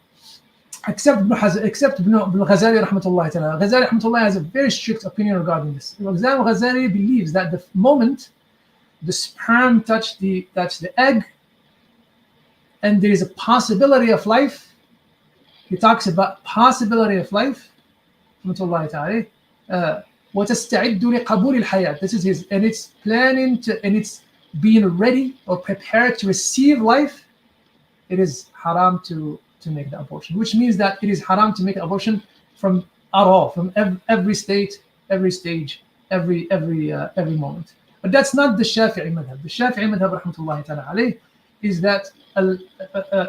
except Ibn Ghazali rahmatullahi ta'ala. Ghazali rahmatullahi has a very strict opinion regarding this. Ghazali believes that the moment the sperm touch the egg and there is a possibility of life, he talks about possibility of life, rahmatullahi ta'ala, وَتَسْتَعِدُّ لِقَبُولِ الْحَيَاةِ. This is his, and it's planning to, and it's being ready or prepared to receive life. It is haram to make the abortion, which means that it is haram to make an abortion from every state, every stage, every moment. But that's not the Shafi'i madhab. The Shafi'i madhab rahmatullahi ta'ala alayh is that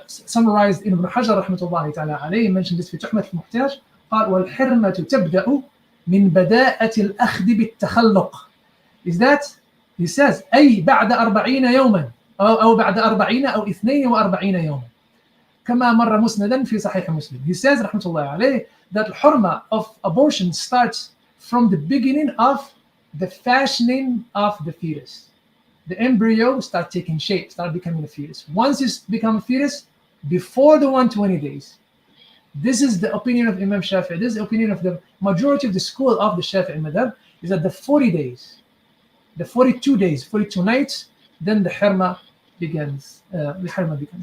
summarized in Ibn Hajar rahmatullahi ta'ala alayh, mentioned this في تحمة المحتاج, قال والحرمة تبدأ من بداءة الأخذ بالتخلق. Is that, he says, أي بعد 40 يوما أو بعد 40 أو 42 يوما كما مر مسندا في صحيح مسلم. He says رحمة الله عليه that الحرمة of abortion starts from the beginning of the fashioning of the fetus. The embryo start taking shape, start becoming a fetus. Once it's become a fetus, before the 120 days. This is the opinion of Imam Shafi'i. This is the opinion of the majority of the school of the Shafi'i madhab, is that the 40 days, the 42 days, 42 nights, then the hirma begins.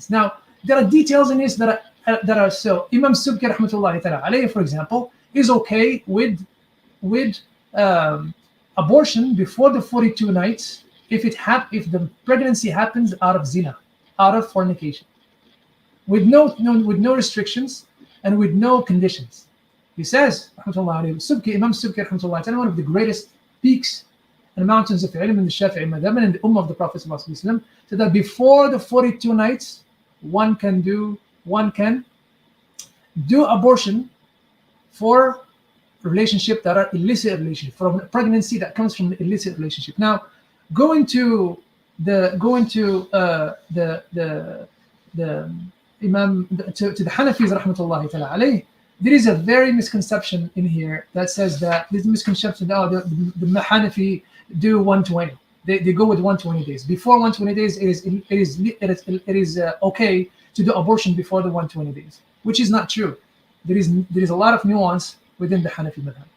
Now, there are details in this that are so. Imam Subki rahmatullahi ta'ala alayhi, for example, is okay with abortion before the 42 nights if the pregnancy happens out of zina, out of fornication, with no restrictions and with no conditions. He says, rahmatullahi alayhi, Imam Subki rahmatullahi ta'ala, one of the greatest peaks and mountains of ilm in the Shafi'i madhab and in the ummah of the Prophet sallallahu alaihi wasallam, said that before the 42 nights, one can do abortion for relationship that are illicit relationship, from pregnancy that comes from the illicit relationship. Now, going to the Imam to the Hanafis rahmatullahi ta'ala alayh, there is a very misconception in here that says that there's a misconception that the Hanafi do 120. They go with 120 days. Before 120 days, it is okay to do abortion before the 120 days, which is not true. There is a lot of nuance within the Hanafi madhab,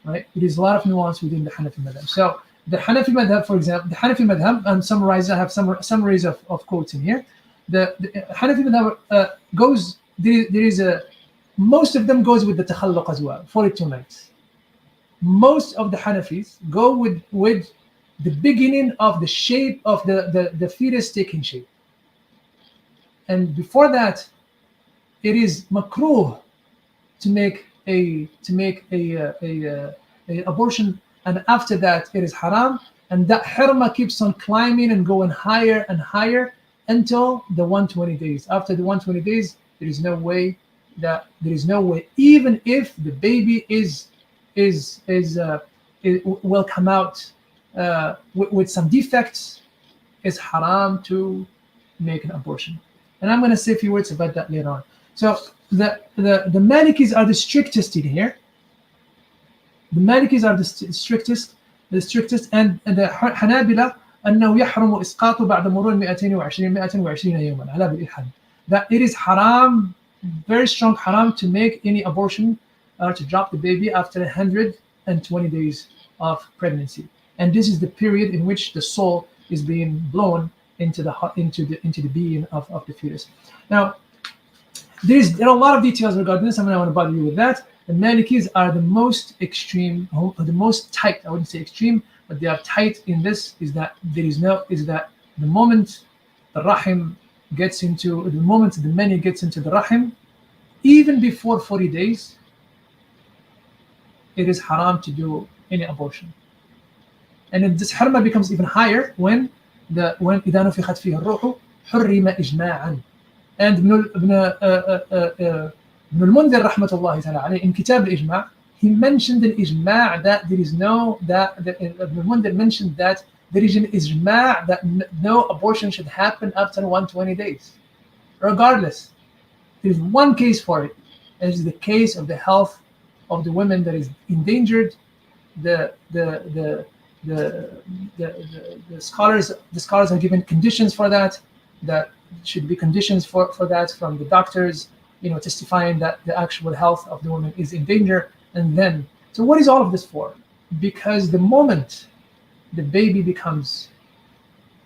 right? It is a lot of nuance within the Hanafi madhab. So the Hanafi madhab, for example, the Hanafi madhab, and I have summaries of quotes in here. The Hanafi madhab goes. There is a most of them goes with the takhalluq as well, 42 nights. Most of the Hanafis go with the beginning of the shape of the fetus taking shape. And before that, it is makruh to make a abortion, and after that it is haram, and that hirma keeps on climbing and going higher and higher until the 120 days. After the 120 days, there is no way, even if the baby will come out with some defects, it's haram to make an abortion. And I'm going to say a few words about that later on. So the Malikis are the strictest in here, The Malikis are the strictest, and the Hanabila أنه يحرم إسقاطه بعد مرور 220 يوما على بالإلحاد. That it is haram, very strong haram, to make any abortion or to drop the baby after 120 days of pregnancy. And this is the period in which the soul is being blown into the being of the fetus. Now, there are a lot of details regarding this. I'm not want to bother you with that. The Malikis are the most extreme, the most tight. I wouldn't say extreme, but they are tight in this. Is that the moment the rahim gets into, the moment the mani gets into the rahim, even before 40 days, it is haram to do any abortion. And then this harma becomes even higher when إذا نفخت فيه الروح حرم إجماعا. And ابن المنذر رحمة الله تعالى عليه in كتاب الإجماع, he mentioned the ijma' that there is no, Ibn al-Mundhir mentioned that there is an ijma' that no abortion should happen after 120 days. Regardless, there is one case for it, and it is the case of the health of the women that is endangered. The scholars are given conditions for that should be conditions for that from the doctors, testifying that the actual health of the woman is in danger. And then, so what is all of this for? Because the moment the baby becomes,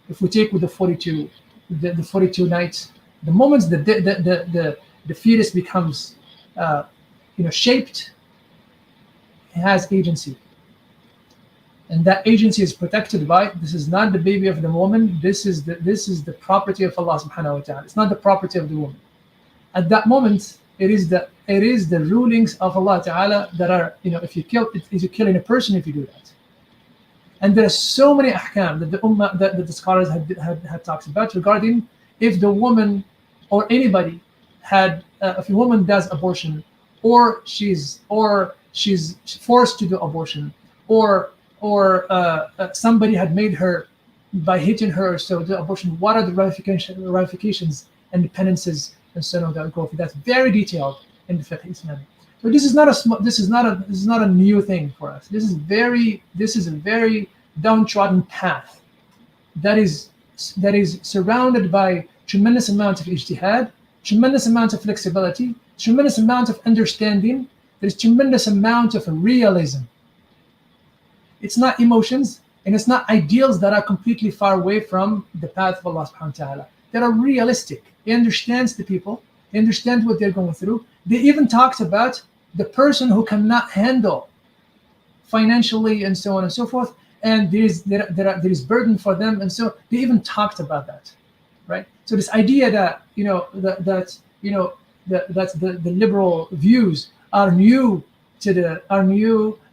if we take with the 42 nights, the moment the fetus becomes shaped, it has agency. And that agency is protected by, this is not the baby of the woman, this is the property of Allah subhanahu wa ta'ala. It's not the property of the woman. At that moment, it is the rulings of Allah ta'ala that are, if you're killing a person if you do that. And there are so many ahkam that the ummah, that the scholars had talked about regarding if the woman or anybody if a woman does abortion, or she's forced to do abortion, or somebody had made her by hitting her, so the abortion, what are the ramifications and the penances and so on that go through. That's very detailed in the fiqh Islamic. So this is not a new thing for us. This is a very downtrodden path that is surrounded by tremendous amount of ijtihad, tremendous amount of flexibility, tremendous amount of understanding. There's tremendous amount of realism. It's not emotions, and it's not ideals that are completely far away from the path of Allah subhanahu wa ta'ala. That are realistic. He understands the people. He understands what they're going through. They even talked about the person who cannot handle financially and so on and so forth, and there is burden for them, and so they even talked about that, right? So this idea that that the liberal views are new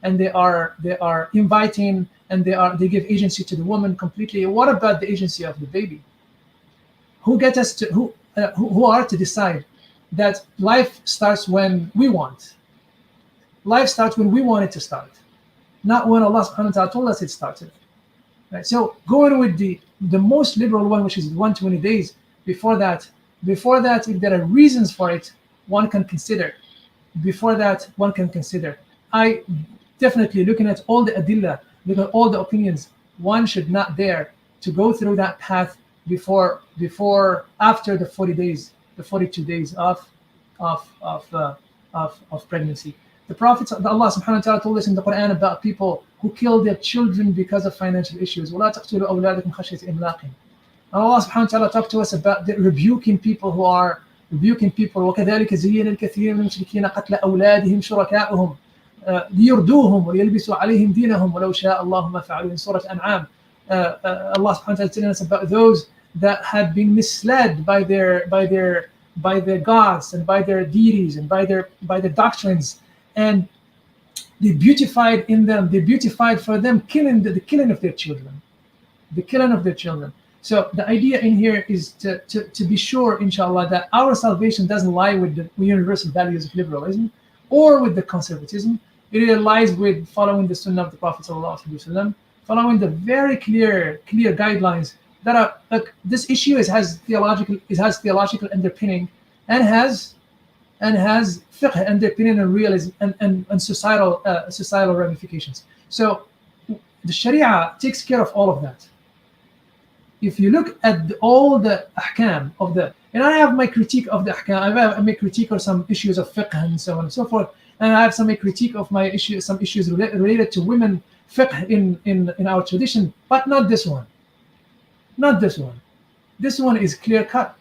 and they are inviting, and they give agency to the woman completely. What about the agency of the baby? Who are to decide that life starts when we want? Life starts when we want it to start, not when Allah subhanahu wa ta'ala told us it started. Right? So going with the most liberal one, which is 120 days, before that, if there are reasons for it, one can consider. Before that, one can consider. I definitely, looking at all the adillah, look at all the opinions, one should not dare to go through that path after the 40 days, the 42 days of pregnancy. The Prophet, Allah subhanahu wa ta'ala, told us in the Quran about people who kill their children because of financial issues. وَلَا تَقْتُلُوا أَوْلَادَكُمْ خَشْيَةَ إِمْلَاقٍ. And Allah subhanahu wa ta'ala talked to us about rebuking people who are rebuking people. وَكَذَلِكَ زَيَّنَ الْكَثِيرُ مِنَ الْمُشْرِكِينَ قَتْلَ أَوْلَادِهِمْ شُرَكَاؤُهُمْ لِيُرْدُوهُم وَلِيَلْبِسُوا عَلَيْهِمْ دِينَهُم وَلَوْ شَاءَ اللَّهُ مَا فَعَلُوا in Surah An'am. Allah subhanahu wa ta'ala is telling us about those that had been misled by their gods and by their deities and by their doctrines, and they beautified for them the killing of their children. So the idea in here is to be sure, inshallah, that our salvation doesn't lie with the universal values of liberalism or with the conservatism. It lies with following the sunnah of the Prophet ﷺ, following the very clear guidelines that are this issue has theological underpinning and has and has fiqh underpinning and realism and societal ramifications. So the Sharia takes care of all of that. If you look at all the ahkam of the, and I have my critique of the ahkam, I have my critique of some issues of fiqh and so on and so forth, and I have some critique of my issues, some issues related to women fiqh in our tradition, but not this one. Not this one. This one is clear cut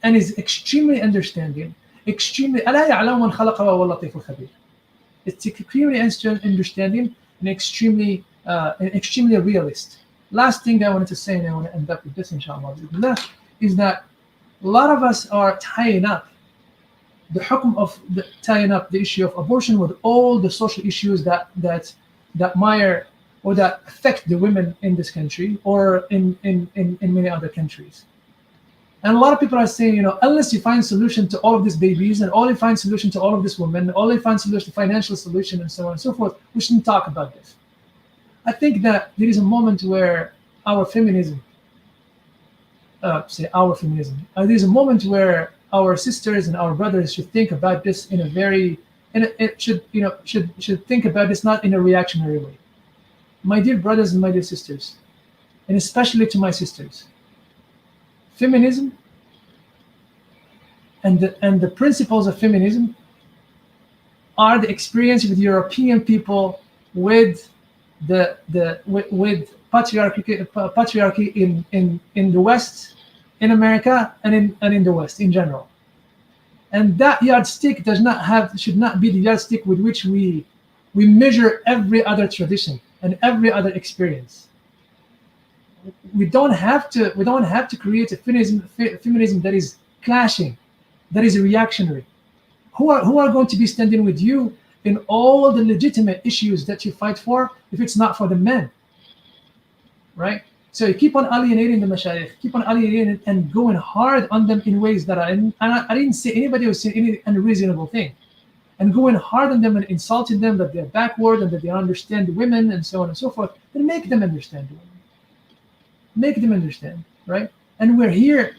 and is extremely understanding, extremely. ألا يعلم من خلق وهو اللطيف الخبير. It's extremely understanding and extremely realist. Last thing I wanted to say, and I want to end up with this, inshallah, is that a lot of us are tying up the hukm of tying up the issue of abortion with all the social issues that mire or that affect the women in this country or in many other countries. And a lot of people are saying, unless you find solution to all of these babies and all you find solution to all of these women, all you find solution, financial solution, and so on and so forth, we shouldn't talk about this. I think that there is a moment where our feminism, there's a moment where our sisters and our brothers should think about this in a very, should think about this not in a reactionary way. My dear brothers and my dear sisters, and especially to my sisters, feminism and the principles of feminism are the experience with European people with with patriarchy in the West, in America, and in the West in general. And that yardstick should not be the yardstick with which we measure every other tradition and every other experience. We don't have to create a feminism that is clashing, that is reactionary. Who are going to be standing with you in all the legitimate issues that you fight for if it's not for the men, right? So you keep on alienating the mashayikh, keep on alienating and going hard on them in ways that I didn't see anybody who said any unreasonable thing, and going hard on them and insulting them that they're backward and that they don't understand the women and so on and so forth. Then make them understand the women. Make them understand, right? And we're here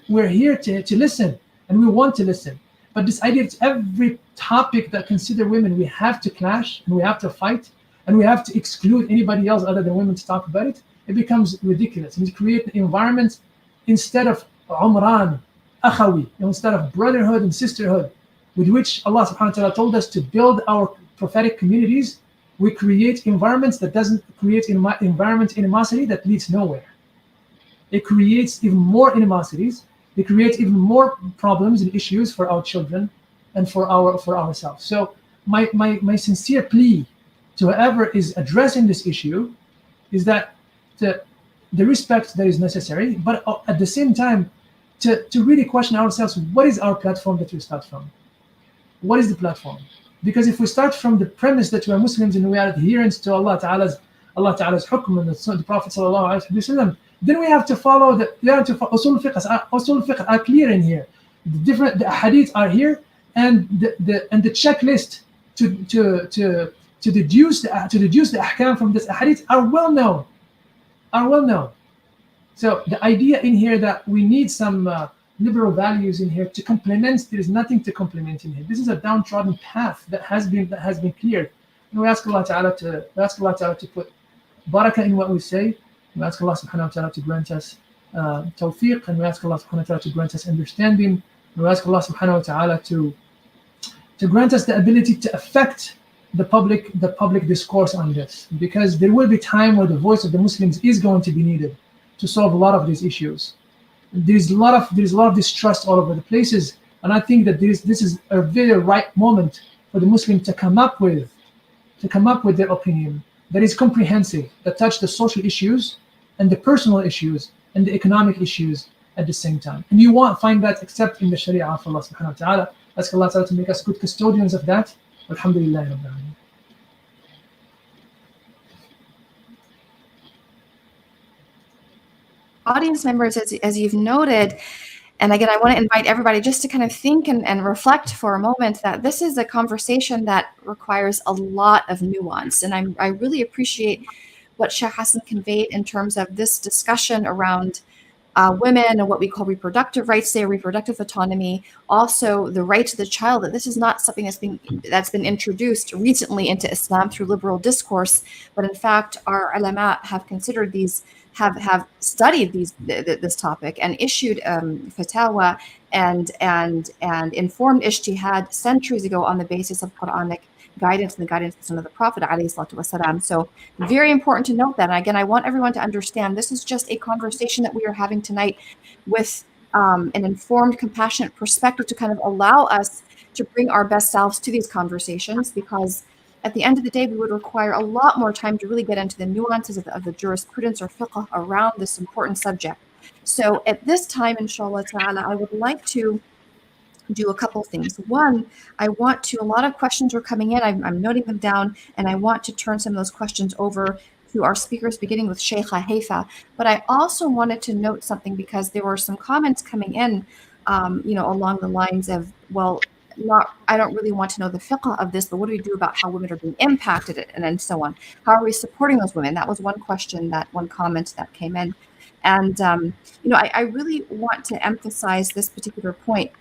to listen, and we want to listen. But this idea that every topic that consider women, we have to clash and we have to fight and we have to exclude anybody else other than women to talk about it, it becomes ridiculous. And to create an environment instead of umran, akhawi, instead of brotherhood and sisterhood, with which Allah subhanahu wa ta'ala told us to build our prophetic communities, we create environments that doesn't create environment animosity that leads nowhere. It creates even more animosities. It creates even more problems and issues for our children and for ourselves. So my sincere plea to whoever is addressing this issue is that the respect that is necessary, but at the same time to really question ourselves, what is our platform that we start from? What is the platform? Because if we start from the premise that we are Muslims and we are adherents to Allah Ta'ala's hukm and the Prophet Sallallahu Alaihi Wasallam, then we have to follow usul fiqh are clear in here. The hadith are here, and the checklist to deduce the ahkam from this hadith are well known. So the idea in here that we need some liberal values in here to complement, there is nothing to complement in here. This is a downtrodden path that has been cleared. And we ask Allah Ta'ala to put barakah in what we say. We ask Allah subhanahu wa ta'ala to grant us tawfiq, and we ask Allah subhanahu wa ta'ala to grant us understanding. We ask Allah subhanahu wa ta'ala to grant us the ability to affect the public discourse on this, because there will be time where the voice of the Muslims is going to be needed to solve a lot of these issues. There's a lot of distrust all over the places, and I think that this is a very right moment for the Muslim to come up with their opinion that is comprehensive, that touch the social issues and the personal issues and the economic issues at the same time. And you won't find that except in the Sharia of Allah subhanahu wa ta'ala. Ask Allah ta'ala to make us good custodians of that. Alhamdulillah Rabbil Alameen. Audience members, as you've noted, and again, I want to invite everybody just to kind of think and reflect for a moment that this is a conversation that requires a lot of nuance. And I really appreciate what Sheikh Hassan conveyed in terms of this discussion around women and what we call reproductive rights, say reproductive autonomy, also the right to the child, that this is not something that's been introduced recently into Islam through liberal discourse, but in fact our ulama have considered these, have studied this topic and issued fatwa and informed ijtihad centuries ago on the basis of Quranic guidance and the guidance of the Sunnah of the Prophet ﷺ. So very important to note that. And again, I want everyone to understand this is just a conversation that we are having tonight with an informed, compassionate perspective to kind of allow us to bring our best selves to these conversations, because at the end of the day, we would require a lot more time to really get into the nuances of the jurisprudence or fiqh around this important subject. So at this time, inshallah ta'ala, I would like to do a couple things. One, a lot of questions are coming in. I'm noting them down, and I want to turn some of those questions over to our speakers, beginning with Sheikha Haifaa. But I also wanted to note something, because there were some comments coming in, along the lines of, well, I don't really want to know the fiqh of this, but what do we do about how women are being impacted, and then so on? How are we supporting those women? That was one comment that came in. And, I really want to emphasize this particular point,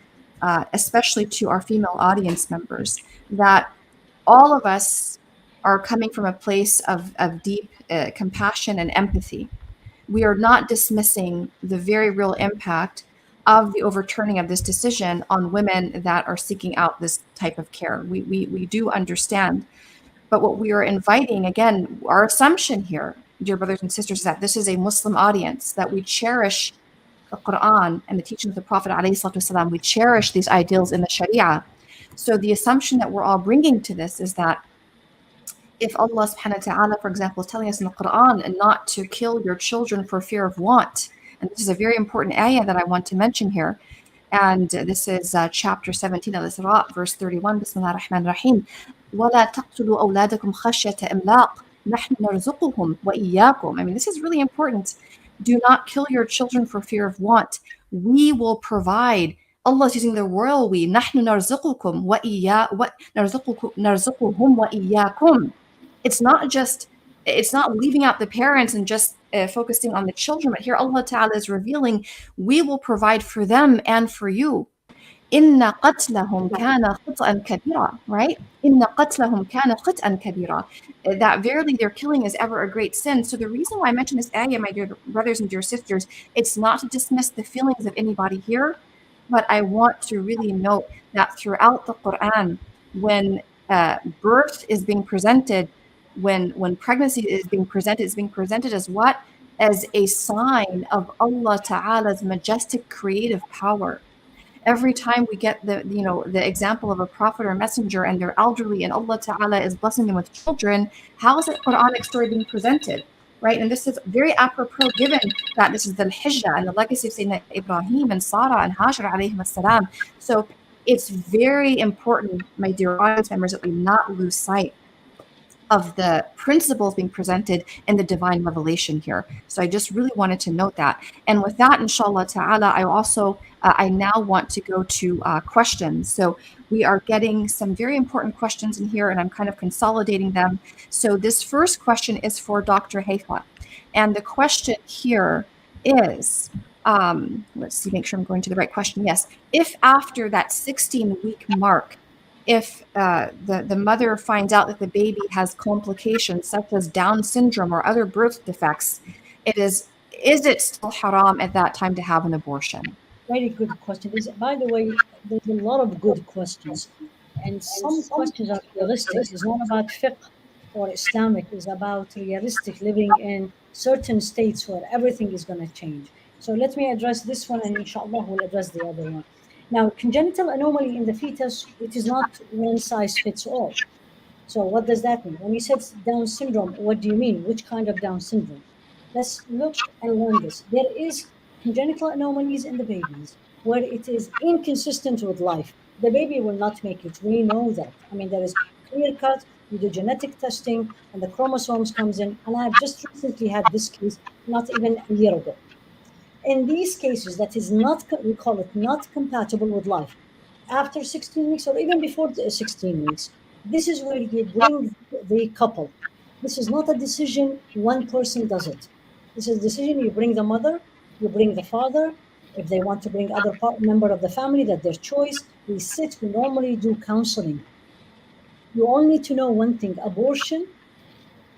especially to our female audience members, that all of us are coming from a place of deep compassion and empathy. We are not dismissing the very real impact of the overturning of this decision on women that are seeking out this type of care. We do understand. But what we are inviting, again, our assumption here, dear brothers and sisters, is that this is a Muslim audience, that we cherish the Quran and the teachings of the Prophet ﷺ. We cherish these ideals in the Sharia. So the assumption that we're all bringing to this is that if Allah subhanahu wa ta'ala, for example, is telling us in the Quran and not to kill your children for fear of want, and this is a very important ayah that I want to mention here, and this is chapter 17 of Isra, verse 31, Bismillah ar-Rahman ar-Rahim, وَلَا تَقْتُلُوا أَوْلَادَكُمْ خَشْيَةَ إِمْلَاقٍ نَحْنُ نَرْزُقُهُمْ وَإِيَّاكُمْ. I mean, this is really important. Do not kill your children for fear of want. We will provide. Allah is using the royal we. نَحْنُ نَرْزُقُكُمْ نَرْزُقُهُمْ وَإِيَّاكُمْ. It's not leaving out the parents and just focusing on the children, but here Allah Ta'ala is revealing, we will provide for them and for you. Inna qatlahum kana khut'an kabira, right? Inna qatlahum kana khut'an kabira. That verily their killing is ever a great sin. So the reason why I mention this ayah, my dear brothers and dear sisters, it's not to dismiss the feelings of anybody here, but I want to really note that throughout the Quran, when birth is being presented, when pregnancy is being presented, it's being presented as what? As a sign of Allah Ta'ala's majestic creative power. Every time we get the example of a prophet or messenger and they're elderly and Allah Ta'ala is blessing them with children, how is that Quranic story being presented? Right? And this is very apropos given that this is the Hijjah and the legacy of Sayyidina Ibrahim and Sarah and Hajar alayhim as-salam. So it's very important, my dear audience members, that we not lose sight of the principles being presented in the divine revelation here. So I just really wanted to note that. And with that, inshallah ta'ala, I now want to go to questions. So we are getting some very important questions in here, and I'm kind of consolidating them. So this first question is for Dr. Haifaa. And the question here is, let's see, make sure I'm going to the right question. Yes. If after that 16-week mark, if the mother finds out that the baby has complications such as Down syndrome or other birth defects, is it still haram at that time to have an abortion? Very good question. By the way, there's a lot of good questions, and some questions are realistic. It's not about fiqh or Islamic. It's about realistic living in certain states where everything is going to change. So let me address this one, and inshallah we'll address the other one. Now, congenital anomaly in the fetus, it is not one size fits all. So what does that mean? When you said Down syndrome, what do you mean? Which kind of Down syndrome? Let's look and learn this. There is congenital anomalies in the babies where it is inconsistent with life. The baby will not make it. We know that. I mean, there is clear cut, you do genetic testing, and the chromosomes comes in. And I've just recently had this case not even a year ago. In these cases, that is not, we call it not compatible with life. After 16 weeks or even before 16 weeks, this is where you bring the couple. This is not a decision one person does it. This is a decision you bring the mother, You bring the father. If they want to bring other member of the family, that's their choice. We sit, we normally do counseling. You all need to know one thing: abortion,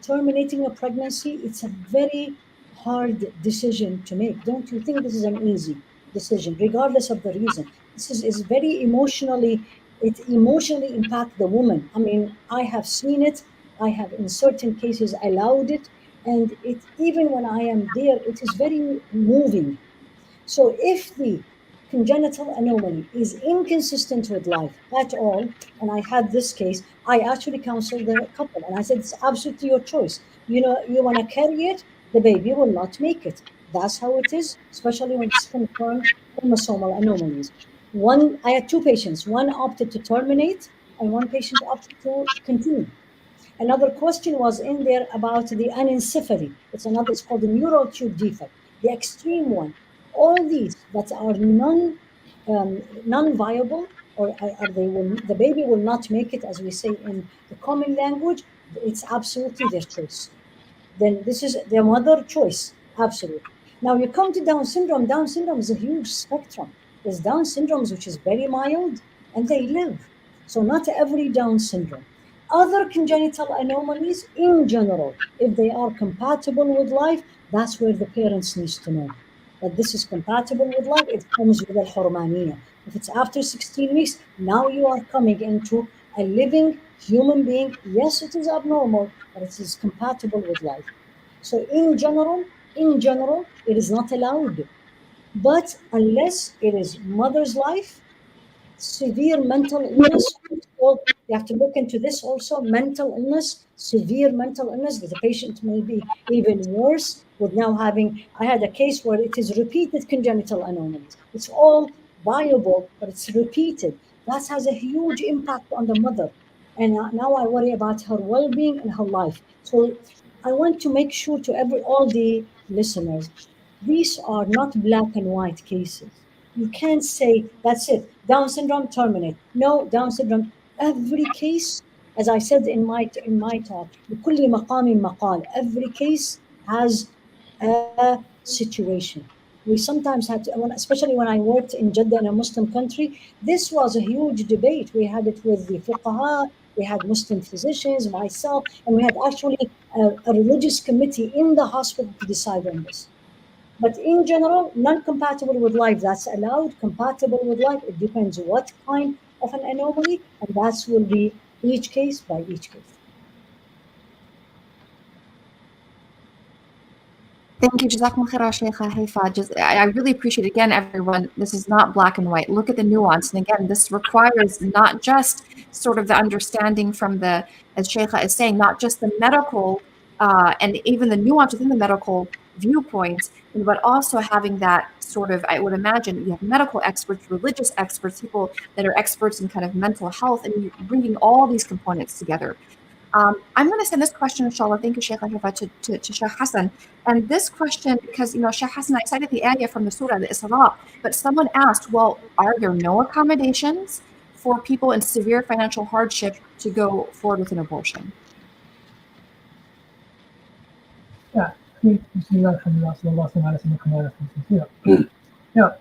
terminating a pregnancy, it's a very hard decision to make. Don't you think this is an easy decision, regardless of the reason? This is very emotionally, it emotionally impacts the woman. I mean, I have seen it. I have in certain cases allowed it. And it, even when I am there, it is very moving. So if the congenital anomaly is inconsistent with life at all, and I had this case, I actually counseled the couple and I said, it's absolutely your choice. You know, you want to carry it, the baby will not make it. That's how it is, especially when it's confirmed chromosomal anomalies. I had two patients, one opted to terminate and one patient opted to continue. Another question was in there about the anencephaly. It's called the neural tube defect, the extreme one. All these that are non-viable, or the baby will not make it, as we say in the common language, it's absolutely their choice. Then this is their mother choice, absolutely. Now you come to Down syndrome. Down syndrome is a huge spectrum. There's Down syndromes, which is very mild, and they live. So not every Down syndrome. Other congenital anomalies in general, if they are compatible with life, that's where the parents needs to know that this is compatible with life. It comes with al-Hurmaniya. If it's after 16 weeks, now you are coming into a living human being. Yes, it is abnormal, but it is compatible with life. So in general, it is not allowed. But unless it is mother's life, severe mental illness. Well, you have to look into this also. Mental illness, severe mental illness, that the patient may be even worse with now having. I had a case where it is repeated congenital anomalies. It's all viable, but it's repeated. That has a huge impact on the mother. And now I worry about her well being and her life. So I want to make sure to all the listeners, these are not black and white cases. You can't say that's it. Down syndrome, terminate. No, Down syndrome. Every case, as I said in my talk, لكل مقام مقال. Every case has a situation. We sometimes had to, especially when I worked in Jeddah in a Muslim country, this was a huge debate. We had it with the fuqaha, we had Muslim physicians, myself, and we had actually a religious committee in the hospital to decide on this. But in general, non-compatible with life, that's allowed. Compatible with life, it depends what kind of an anomaly, and that will be each case by each case. Thank you. Jazakum khair, Shaykha Haifaa. I really appreciate it. Again, everyone, this is not black and white. Look at the nuance. And again, this requires not just sort of the understanding from the, as Shaykha is saying, not just the medical and even the nuance within the medical viewpoints, but also having that sort of, I would imagine, you have medical experts, religious experts, people that are experts in kind of mental health, and you're bringing all these components together. I'm going to send this question, inshallah, thank you, Shaykh Haifaa, to Shaykh Hassan. And this question, because, Shaykh Hassan, I cited the ayah from the surah, the Isra, but someone asked, well, are there no accommodations for people in severe financial hardship to go forward with an abortion? Yeah, Bismillah, alhamdulillah, sallallahu alaihi wasallam. Yeah,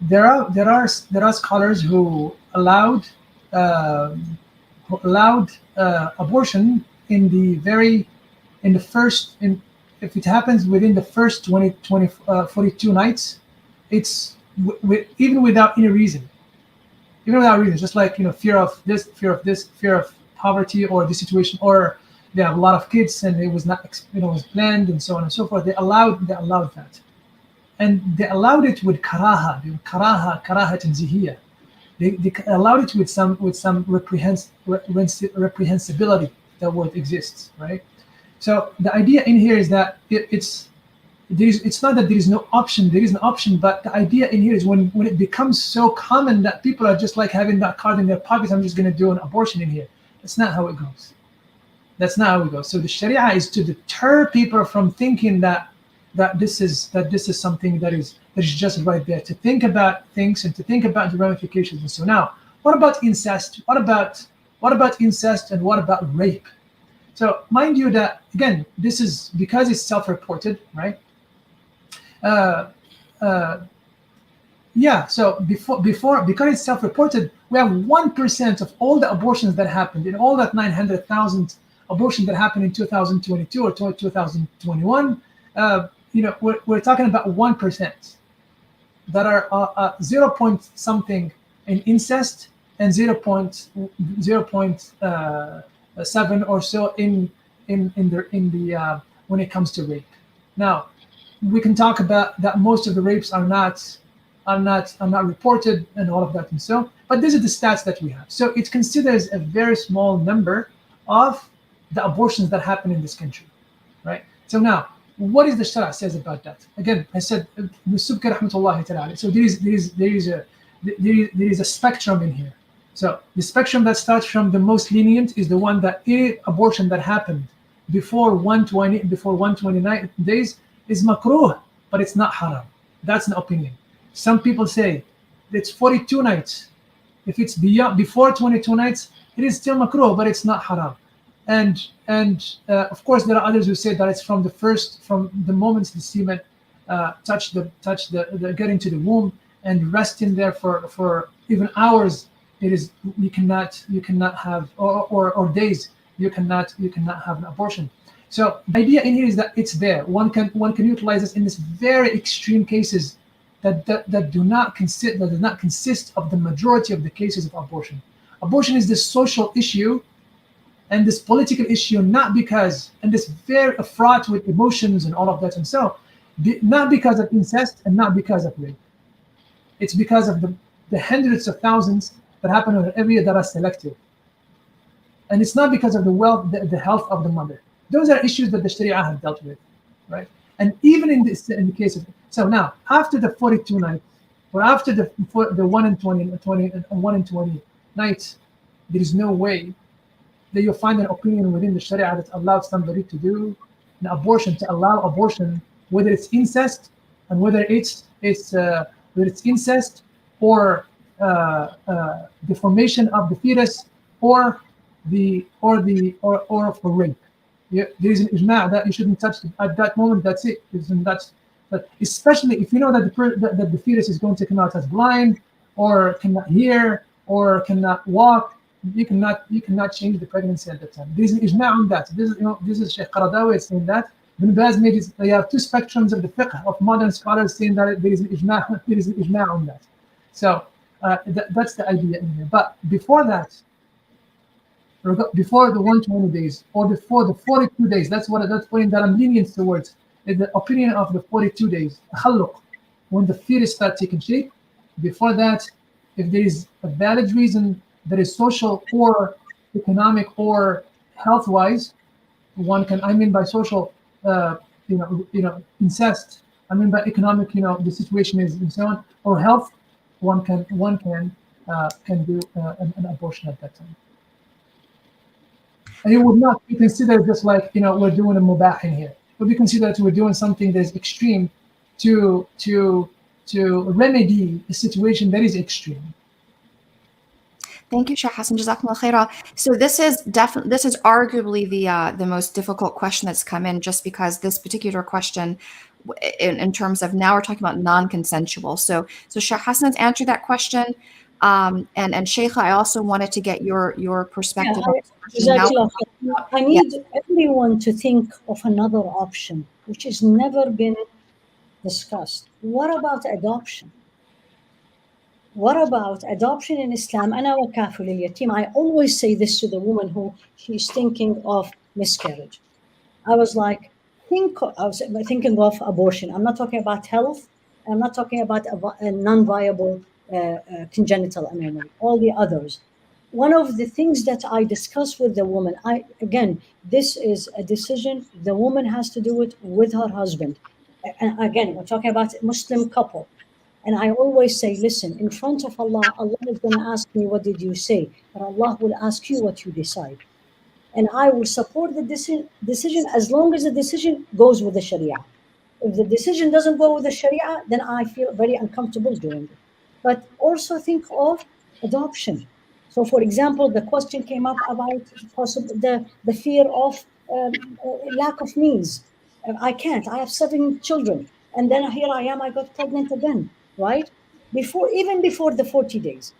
there are scholars who allowed abortion if it happens within the first 42 nights, it's even without any reason, just like fear of poverty or the situation, or they have a lot of kids and it was not was planned and so on and so forth. They allowed that. And they allowed it with karaha tanzihiyya. They allowed it with some reprehensibility. That word exists, right? So the idea in here is that it's not that there is no option. There is an option, but the idea in here is when it becomes so common that people are just like having that card in their pockets. I'm just going to do an abortion in here. That's not how it goes. So the Sharia is to deter people from thinking that this is something that is just right there, to think about things and to think about the ramifications. And so now, what about incest? What about incest and what about rape? So mind you that, again, this is because it's self-reported, right? Yeah, so because it's self-reported, we have 1% of all the abortions that happened in all that 900,000 abortions that happened in 2022 or 2021. We're talking about 1% that are 0 point something in incest and 0.7 or so in the when it comes to rape. Now, we can talk about that most of the rapes are not reported and all of that and so, but these are the stats that we have. So it considers a very small number of the abortions that happen in this country, right? So now, what is the Sharia says about that? Again, I said, so there is a spectrum in here. So the spectrum that starts from the most lenient is the one that any abortion that happened before 129 days is makruh, but it's not haram. That's an opinion. Some people say it's 42 nights. If it's before 22 nights, it is still makruh, but it's not haram. And of course, there are others who say that it's from the moment the semen touch the get into the womb and rest in there for even hours. It is you cannot have or days you cannot have an abortion. So the idea in here is that it's there. One can utilize this in this very extreme cases that does not consist of the majority of the cases of abortion. Abortion is this social issue and this political issue, and this very fraught with emotions and all of that and so, not because of incest and not because of rape. It's because of the hundreds of thousands that happen in every year that are selective. And it's not because of the health of the mother. Those are issues that the Sharia have dealt with, right? And even in the case of, so now, after the 42 nights, or after the 1 in 20 nights, there is no way that you'll find an opinion within the Sharia that allows somebody to do an abortion, to allow abortion, whether it's incest and whether it's incest or deformation of the fetus or for rape. There is an ijma' that you shouldn't touch at that moment. That's it. But especially if you know that the fetus is going to come out as blind or cannot hear or cannot walk, you cannot change the pregnancy at that time. There is an ijma' on that. This is Sheikh Qaradawi saying that. Ibn Baz made it. They have two spectrums of the fiqh of modern scholars saying that there is an ijma' on that. So that's the idea in here. But before that, before the 120 days or before the 42 days, that's putting that I'm lenient towards. Is the opinion of the 42 days, when the fetus starts taking shape. Before that, if there is a valid reason that is social or economic or health-wise, I mean by social, incest. I mean by economic, the situation is and so on, or health, one can do an abortion at that time. And it would not be considered just like, we're doing a mubah in here. It would be considered that we're doing something that is extreme to remedy a situation that is extreme. Thank you, Sheikh Hassan. Jazakumullah khaira. So this is arguably the most difficult question that's come in, just because this particular question, in terms of now we're talking about non-consensual. So Sheikh Hassan has answered that question. And Sheikh, I also wanted to get your perspective. I need everyone to think of another option, which has never been discussed. What about adoption? What about adoption in Islam? أنا وكافل اليتيم. I always say this to the woman who she's thinking of miscarriage. I was thinking of abortion. I'm not talking about health. I'm not talking about a non-viable congenital anomaly, all the others. One of the things that I discuss with the woman, this is a decision the woman has to do it with her husband. And again, we're talking about a Muslim couple. And I always say, listen, in front of Allah, Allah is going to ask me, what did you say? But Allah will ask you what you decide. And I will support the decision as long as the decision goes with the Sharia. If the decision doesn't go with the Sharia, then I feel very uncomfortable doing it. But also think of adoption. So, for example, the question came up about the fear of lack of means. I can't. I have 7 children, and then here I am. I got pregnant again, right? Even before the 40 days,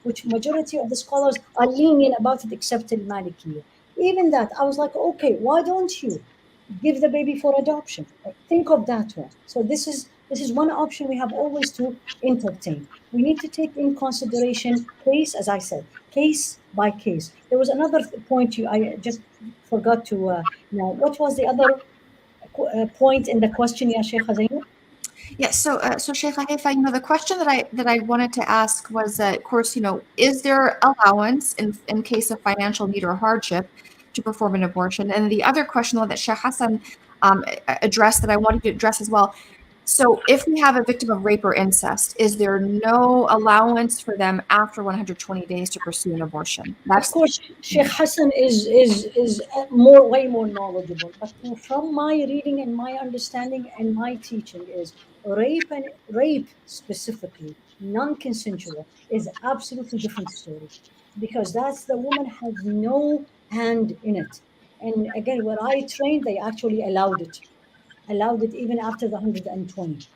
which majority of the scholars are lenient about it, except Al-Maliki. Even that, I was like, okay, why don't you give the baby for adoption? Think of that one. So this is one option we have always to entertain. We need to take in consideration case, as I said, case by case. There was another point I just forgot to know. What was the other point in the question, Ya Sheikh Zainab? Yes. So Sheikh Haifaa, the question that I wanted to ask was, of course, is there allowance in case of financial need or hardship to perform an abortion? And the other question that Sheikh Hassan addressed that I wanted to address as well. So if we have a victim of rape or incest, is there no allowance for them after 120 days to pursue an abortion? Of course, Sheikh Hassan is way more knowledgeable. But from my reading and my understanding and my teaching is rape specifically, non-consensual, is absolutely different story, because that's the woman has no hand in it. And again, where I trained, they actually allowed it even after the 120.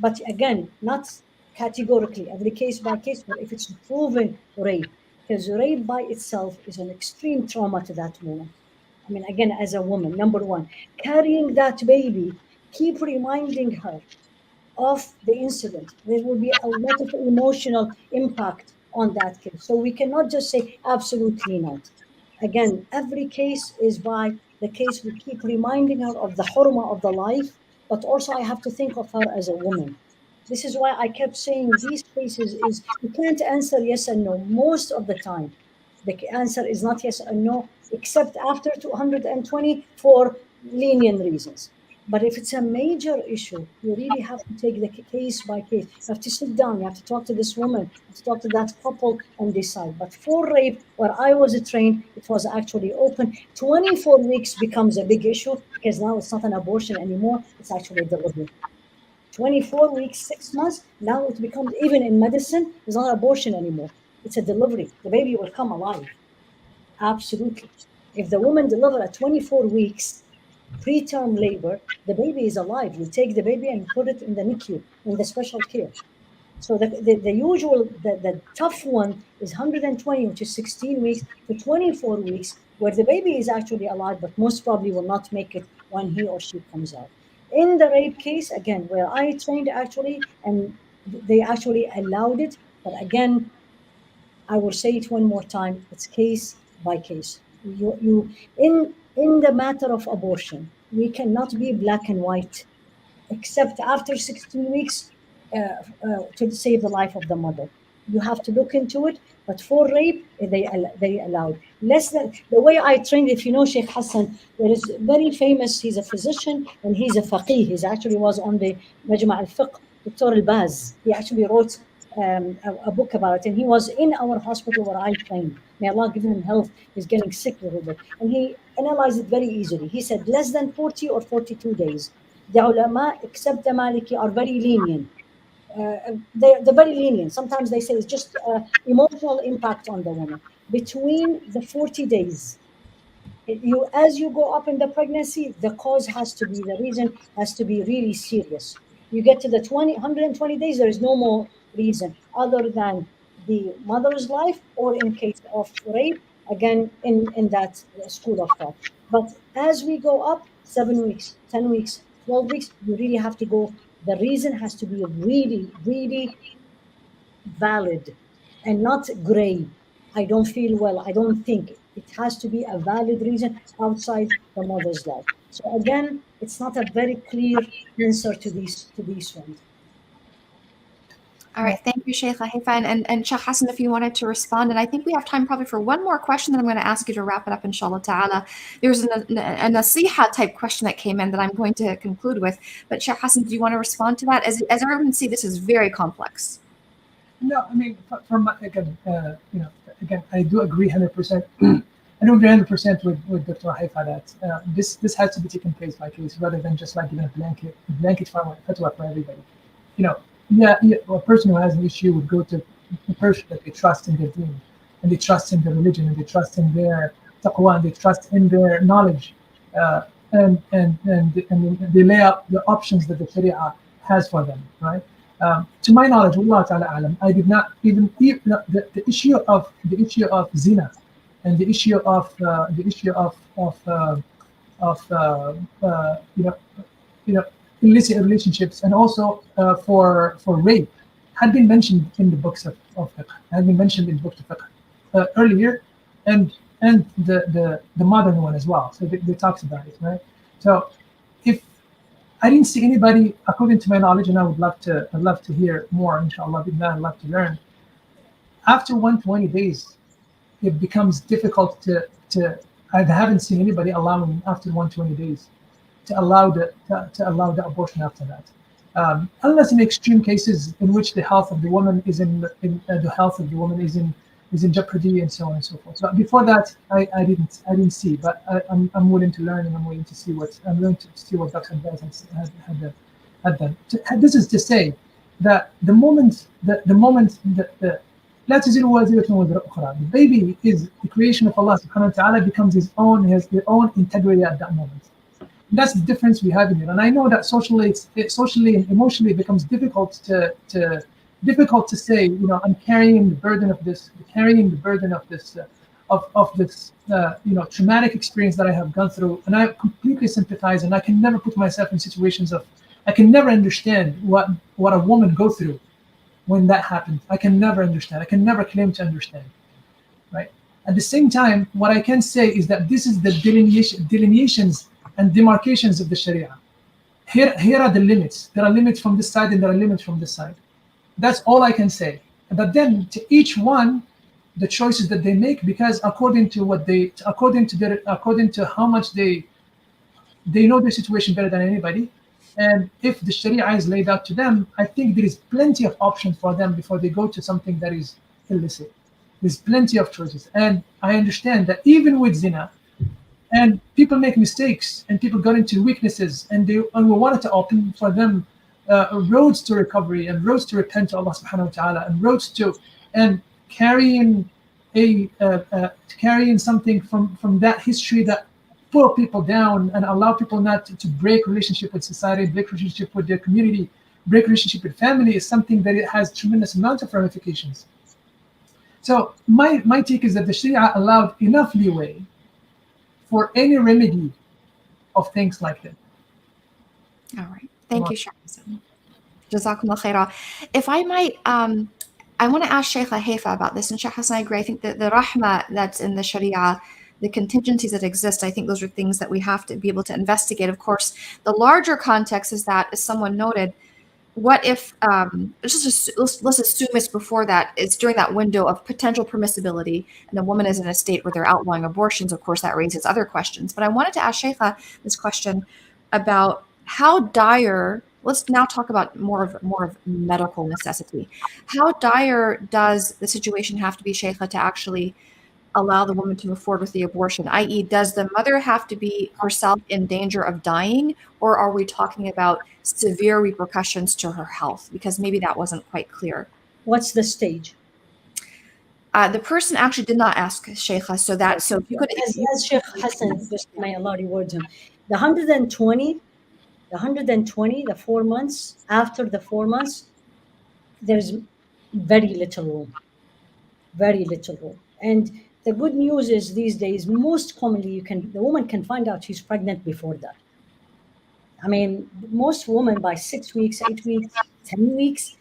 But again, not categorically, every case by case, but if it's proven rape, because rape by itself is an extreme trauma to that woman. I mean, again, as a woman, number one, carrying that baby, keep reminding her of the incident. There will be a lot of emotional impact on that case. So we cannot just say absolutely not. Again, every case is by the case. We keep reminding her of the hurma of the life, but also I have to think of her as a woman. This is why I kept saying these cases is you can't answer yes and no most of the time. The answer is not yes and no, except after 220 for lenient reasons. But if it's a major issue, you really have to take the case by case. You have to sit down, you have to talk to this woman, you have to talk to that couple and decide. But for rape, where I was trained, it was actually open. 24 weeks becomes a big issue because now it's not an abortion anymore, it's actually a delivery. 24 weeks, 6 months, now it becomes, even in medicine, it's not abortion anymore. It's a delivery. The baby will come alive. Absolutely. If the woman delivers at 24 weeks, preterm labor, the baby is alive. You take the baby and put it in the NICU, in the special care. So the tough one is 120, which is 16 weeks to 24 weeks, where the baby is actually alive, but most probably will not make it when he or she comes out. In the rape case, again, where I trained actually, and they actually allowed it, but again, I will say it one more time, it's case by case. In the matter of abortion, we cannot be black and white, except after 16 weeks to save the life of the mother. You have to look into it. But for rape, they allowed less than the way I trained. If you know Sheikh Hassan, there is very famous. He's a physician and he's a faqih. He actually was on the Majma' al-Fiqh. Dr. Al-Baz. He actually wrote a book about it, and he was in our hospital where I trained. May Allah give him health. He's getting sick a little bit, and he analyzed it very easily. He said less than 40 or 42 days. The ulama, except the Maliki, are very lenient. They're very lenient. Sometimes they say it's just emotional impact on the woman. Between the 40 days, as you go up in the pregnancy, the cause has to be, the reason has to be really serious. You get to the 120 days, there is no more reason other than the mother's life, or in case of rape, again, in that school of thought. But as we go up, 7 weeks, 10 weeks, 12 weeks, you really have to go. The reason has to be really, really valid and not gray. I don't feel well. I don't think. It has to be a valid reason outside the mother's life. So again, it's not a very clear answer to these ones. All right, thank you, Sheikh Haifaa. And Sheikh Hassan, if you wanted to respond, and I think we have time probably for one more question, then I'm going to ask you to wrap it up, inshallah ta'ala. There's a nasiha type question that came in that I'm going to conclude with. But Sheikh Hassan, do you want to respond to that? As everyone can see, this is very complex. No, I mean, again, I do agree 100%. I do agree 100% with Dr. Haifaa that this has to be taken case by case rather than just like giving a blanket fatwa for everybody. A person who has an issue would go to a person that they trust in their deen, and they trust in their religion, and they trust in their taqwa, and they trust in their knowledge, and they lay out the options that the Sharia has for them, right? To my knowledge, Allah Ta'ala Alam, I did not even the issue of zina and the issue of illicit relationships, and also for rape, had been mentioned in the books of fiqh, had been mentioned in books of fiqh earlier, and the modern one as well. So they talks about it, right? So if I didn't see anybody, according to my knowledge, and I'd love to hear more, inshallah, I'd love to learn. After 120 days, it becomes difficult to I haven't seen anybody allowing after 120 days to allow the abortion after that, unless in extreme cases in which the health of the woman is in jeopardy, and so on and so forth. So before that, I didn't see, but I'm willing to learn, and I'm willing to see what Dr. Abbas had done. This is to say that the moment that لا تزر وازرة وزر أخرى, the baby is the creation of Allah subhanahu wa ta'ala, becomes his own, has their own integrity at that moment. That's the difference we have in it. And I know that socially and emotionally it becomes difficult to say, I'm carrying the burden of this, traumatic experience that I have gone through, and I completely sympathize, and I can never put myself in situations I can never understand what a woman goes through when that happens. I can never understand. I can never claim to understand, right? At the same time, what I can say is that this is the delineations and demarcations of the Sharia. Here are the limits. There are limits from this side, and there are limits from this side. That's all I can say. But then to each one, the choices that they make, because according to how much they know their situation better than anybody, and if the Sharia is laid out to them, I think there is plenty of options for them before they go to something that is illicit. There's plenty of choices, and I understand that even with zina, and people make mistakes, and people got into weaknesses, and we wanted to open for them roads to recovery, and roads to repent to Allah subhanahu wa ta'ala, and roads to carrying something from that history that pull people down and allow people not to break relationship with society, break relationship with their community, break relationship with family, is something that it has tremendous amount of ramifications. So my take is that the Sharia allowed enough leeway for any remedy of things like that. All right. Thank you, Sheikh Hassan. Jazakumullah khaira. If I might, I want to ask Sheikh Haifaa about this, and Sheikh Hassan, I agree. I think that the rahmah that's in the Sharia, the contingencies that exist, I think those are things that we have to be able to investigate. Of course, the larger context is that, as someone noted, what if, let's assume it's before that, it's during that window of potential permissibility, and the woman is in a state where they're outlawing abortions. Of course, that raises other questions. But I wanted to ask Sheikha this question about how dire, let's now talk about more of medical necessity. How dire does the situation have to be, Sheikha, to actually allow the woman to move forward with the abortion? I.e., does the mother have to be herself in danger of dying, or are we talking about severe repercussions to her health? Because maybe that wasn't quite clear. What's the stage? The person actually did not ask, Sheikha, so if you could... As Sheikh Hassan, just may Allah reward him, the 120, the 4 months, after the 4 months, there's very little room. And the good news is these days, most commonly, the woman can find out she's pregnant before that. I mean, most women by 6 weeks, 8 weeks, 10 weeks,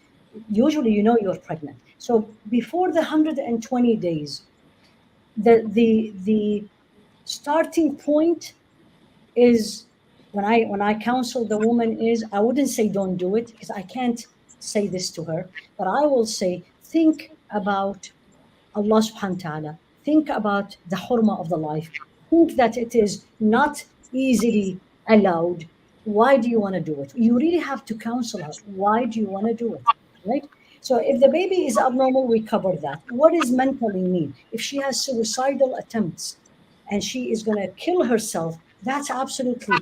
usually you're pregnant. So before the 120 days, the starting point is, when I counsel the woman, is I wouldn't say don't do it, because I can't say this to her, but I will say think about Allah subhanahu wa ta'ala. Think about the hurmah of the life. Think that it is not easily allowed. Why do you want to do it? You really have to counsel her. Why do you want to do it? Right? So if the baby is abnormal, we cover that. What does mentally mean? If she has suicidal attempts and she is going to kill herself, that's absolutely,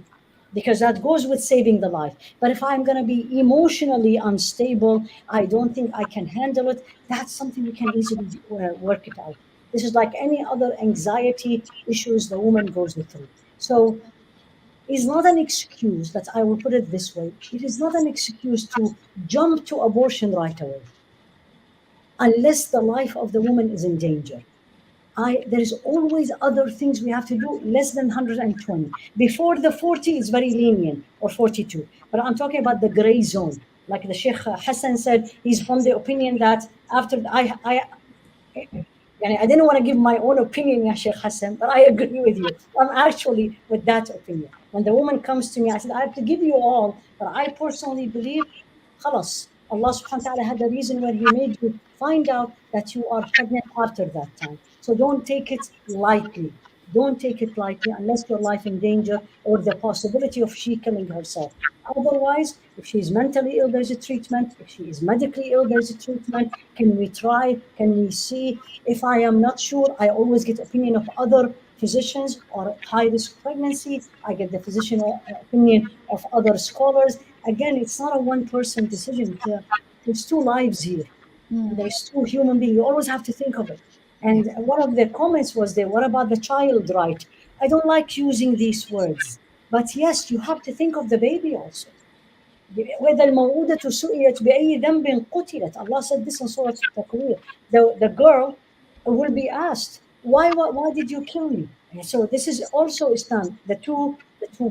because that goes with saving the life. But if I'm going to be emotionally unstable, I don't think I can handle it, that's something we can easily work it out. This is like any other anxiety issues the woman goes through. So it's not an excuse, that I will put it this way. It is not an excuse to jump to abortion right away, unless the life of the woman is in danger. There is always other things we have to do less than 120. Before the 40 is very lenient, or 42. But I'm talking about the gray zone. Like the Sheikh Hassan said, he's from the opinion that after I didn't want to give my own opinion, ya Sheikh Hassan, but I agree with you. I'm actually with that opinion. When the woman comes to me, I said, I have to give you all, but I personally believe, khalas, Allah subhanahu wa ta'ala had a reason where He made you find out that you are pregnant after that time. So don't take it lightly. Don't take it lightly unless your life in danger or the possibility of she killing herself. Otherwise, if she is mentally ill, there's a treatment. If she is medically ill, there's a treatment. Can we try? Can we see? If I am not sure, I always get opinion of other physicians, or high-risk pregnancy, I get the physician opinion of other scholars. Again, it's not a one-person decision. There's two lives here. There's two human beings. You always have to think of it. And one of the comments was there, what about the child right? I don't like using these words. But yes, you have to think of the baby also. وإذا الموءودة سئلت بأي ذنب قتلت. Allah said this in Surah Al-Takwir. The girl will be asked, why did you kill me? And so this is also Islam, the two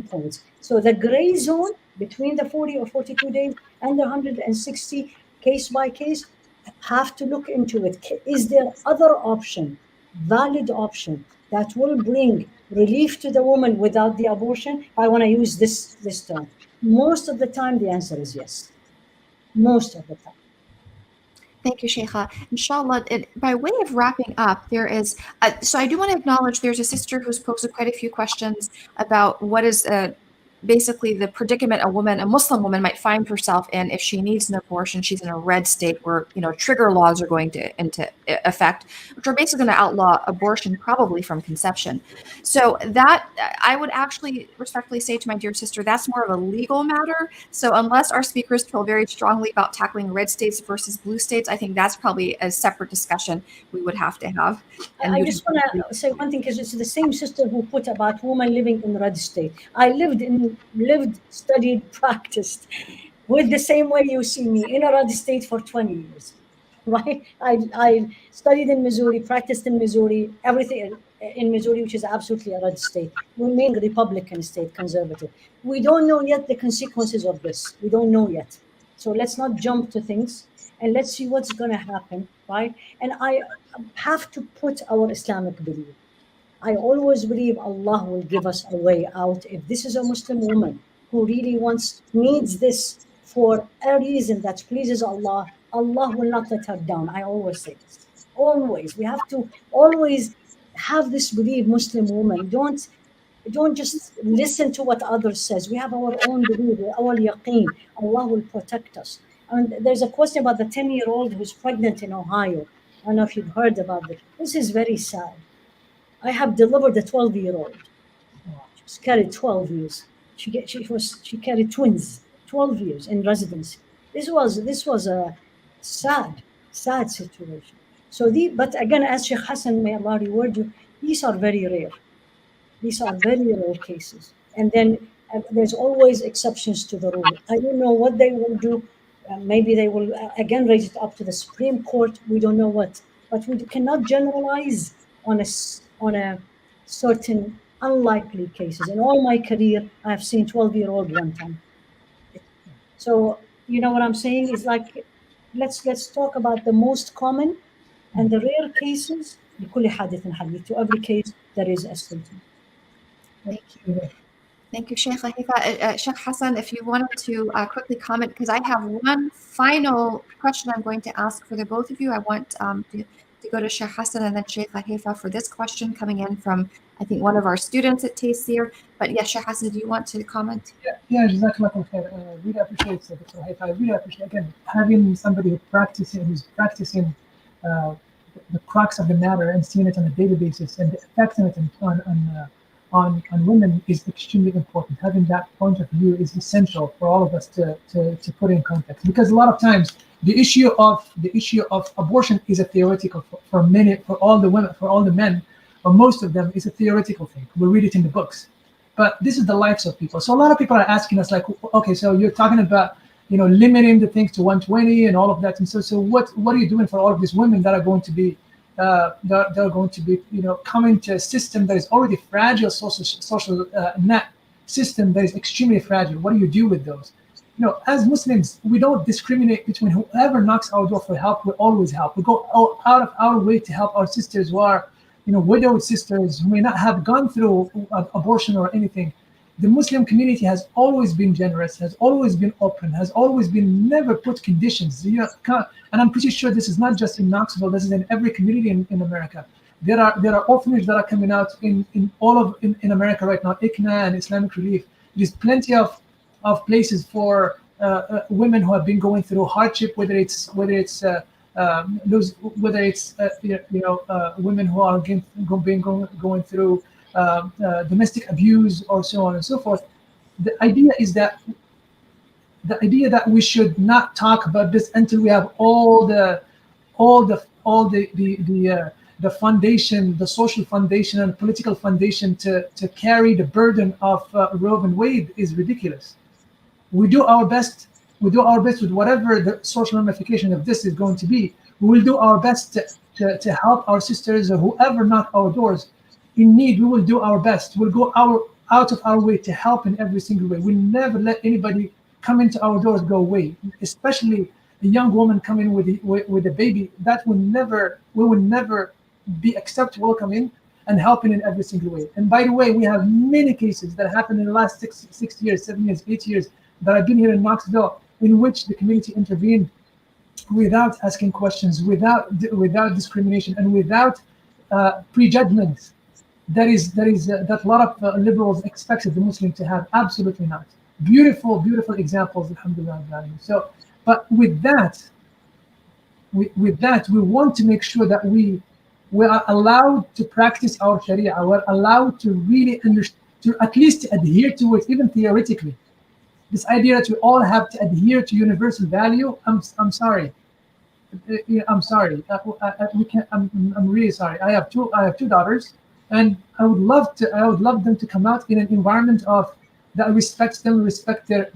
points. So the gray zone between the 40 or 42 days and the 160, case by case, have to look into it. Is there other option, valid option, that will bring relief to the woman without the abortion? I want to use this term. Most of the time, the answer is yes. Most of the time. Thank you, Sheikha. Inshallah, by way of wrapping up, there is, so I do want to acknowledge there's a sister who's posted quite a few questions about what is basically the predicament a Muslim woman might find herself in if she needs an abortion. She's in a red state where, trigger laws are going into effect, which are basically going to outlaw abortion probably from conception. So that, I would actually respectfully say to my dear sister, that's more of a legal matter. So unless our speakers feel very strongly about tackling red states versus blue states, I think that's probably a separate discussion we would have to have. And I just want to say one thing, because it's the same sister who put about women living in red state. I lived, studied, practiced with the same way you see me, in a red state for 20 years, right? I studied in Missouri, practiced in Missouri, everything in Missouri, which is absolutely a red state. We mean Republican state, conservative. We don't know yet the consequences of this. We don't know yet. So let's not jump to things, and let's see what's going to happen, right? And I have to put our Islamic belief. I always believe Allah will give us a way out. If this is a Muslim woman who really needs this for a reason that pleases Allah, Allah will not let her down. I always say this. Always. We have to always have this belief, Muslim woman. Don't just listen to what others says. We have our own belief, our yaqeen. Allah will protect us. And there's a question about the 10-year-old who's pregnant in Ohio. I don't know if you've heard about this. This is very sad. I have delivered a 12-year-old. She's carried 12 years. She carried twins, 12 years in residency. This was a sad situation. So but again, as Sheikh Hassan, may Allah reward you, these are very rare. These are very rare cases. And then there's always exceptions to the rule. I don't know what they will do. Maybe they will again raise it up to the Supreme Court. We don't know what, but we cannot generalize on a certain unlikely cases. In all my career, I have seen 12-year-old one time. So you know what I'm saying is, like, let's talk about the most common and the rare cases. To every case there is a statement. Thank you. Thank you, Sheikh Haifaa. Sheikh Hassan, if you wanted to quickly comment, because I have one final question I'm going to ask for the both of you. I want to go to Sheikh Hassan and then Sheikh Haifaa for this question coming in from, I think, one of our students at Tayseer. But yes, Sheikh Hassan, do you want to comment? Yeah, Jazakallah khair. Really appreciate it, Dr. Haifaa. I really appreciate, again, having somebody who's practicing the crux of the matter and seeing it on a daily basis and affecting it on on women is extremely important. Having that point of view is essential for all of us to put in context, because a lot of times the issue of abortion is a theoretical for many, for all the women, for all the men, or most of them, is a theoretical thing. We read it in the books, but this is the lives of people. So a lot of people are asking us, like, okay, so you're talking about, you know, limiting the things to 120 and all of that, and so what are you doing for all of these women that are going to be they're going to be, you know, coming to a system that is already fragile, social net system that is extremely fragile? What do you do with those? You know, as Muslims, we don't discriminate between whoever knocks our door for help. We always help. We go out of our way to help our sisters who are, you know, widowed sisters who may not have gone through abortion or anything. The Muslim community has always been generous, has always been open, has always been never put conditions. You know, and I'm pretty sure this is not just in Knoxville. This is in every community in America. There are orphanages that are coming out in America right now. ICNA and Islamic Relief. There's plenty of places for women who have been going through hardship, whether it's women who are going through domestic abuse or so on and so forth. The idea that we should not talk about this until we have all the foundation, the social foundation and political foundation to carry the burden of Roe and Wade is ridiculous. We do our best. We do our best with whatever the social ramification of this is going to be. We will do our best to help our sisters or whoever knock our doors in need. We will do our best. We'll go out of our way to help in every single way. We'll never let anybody come into our doors go away, especially a young woman coming with a baby. That we will never be except welcoming and helping in every single way. And by the way, we have many cases that happened in the last 6 years, 7 years, 8 years that I've been here in Knoxville, in which the community intervened without asking questions, without discrimination, and without prejudgments. That a lot of liberals expected the Muslim to have. Absolutely not. Beautiful examples, alhamdulillah. So, but with that, we want to make sure that we are allowed to practice our Sharia. We're allowed to really to at least adhere to it, even theoretically. This idea that we all have to adhere to universal value, I'm sorry. I'm sorry. We can't. I'm really sorry. I have two daughters, and I would love them to come out in an environment that respects them, respect their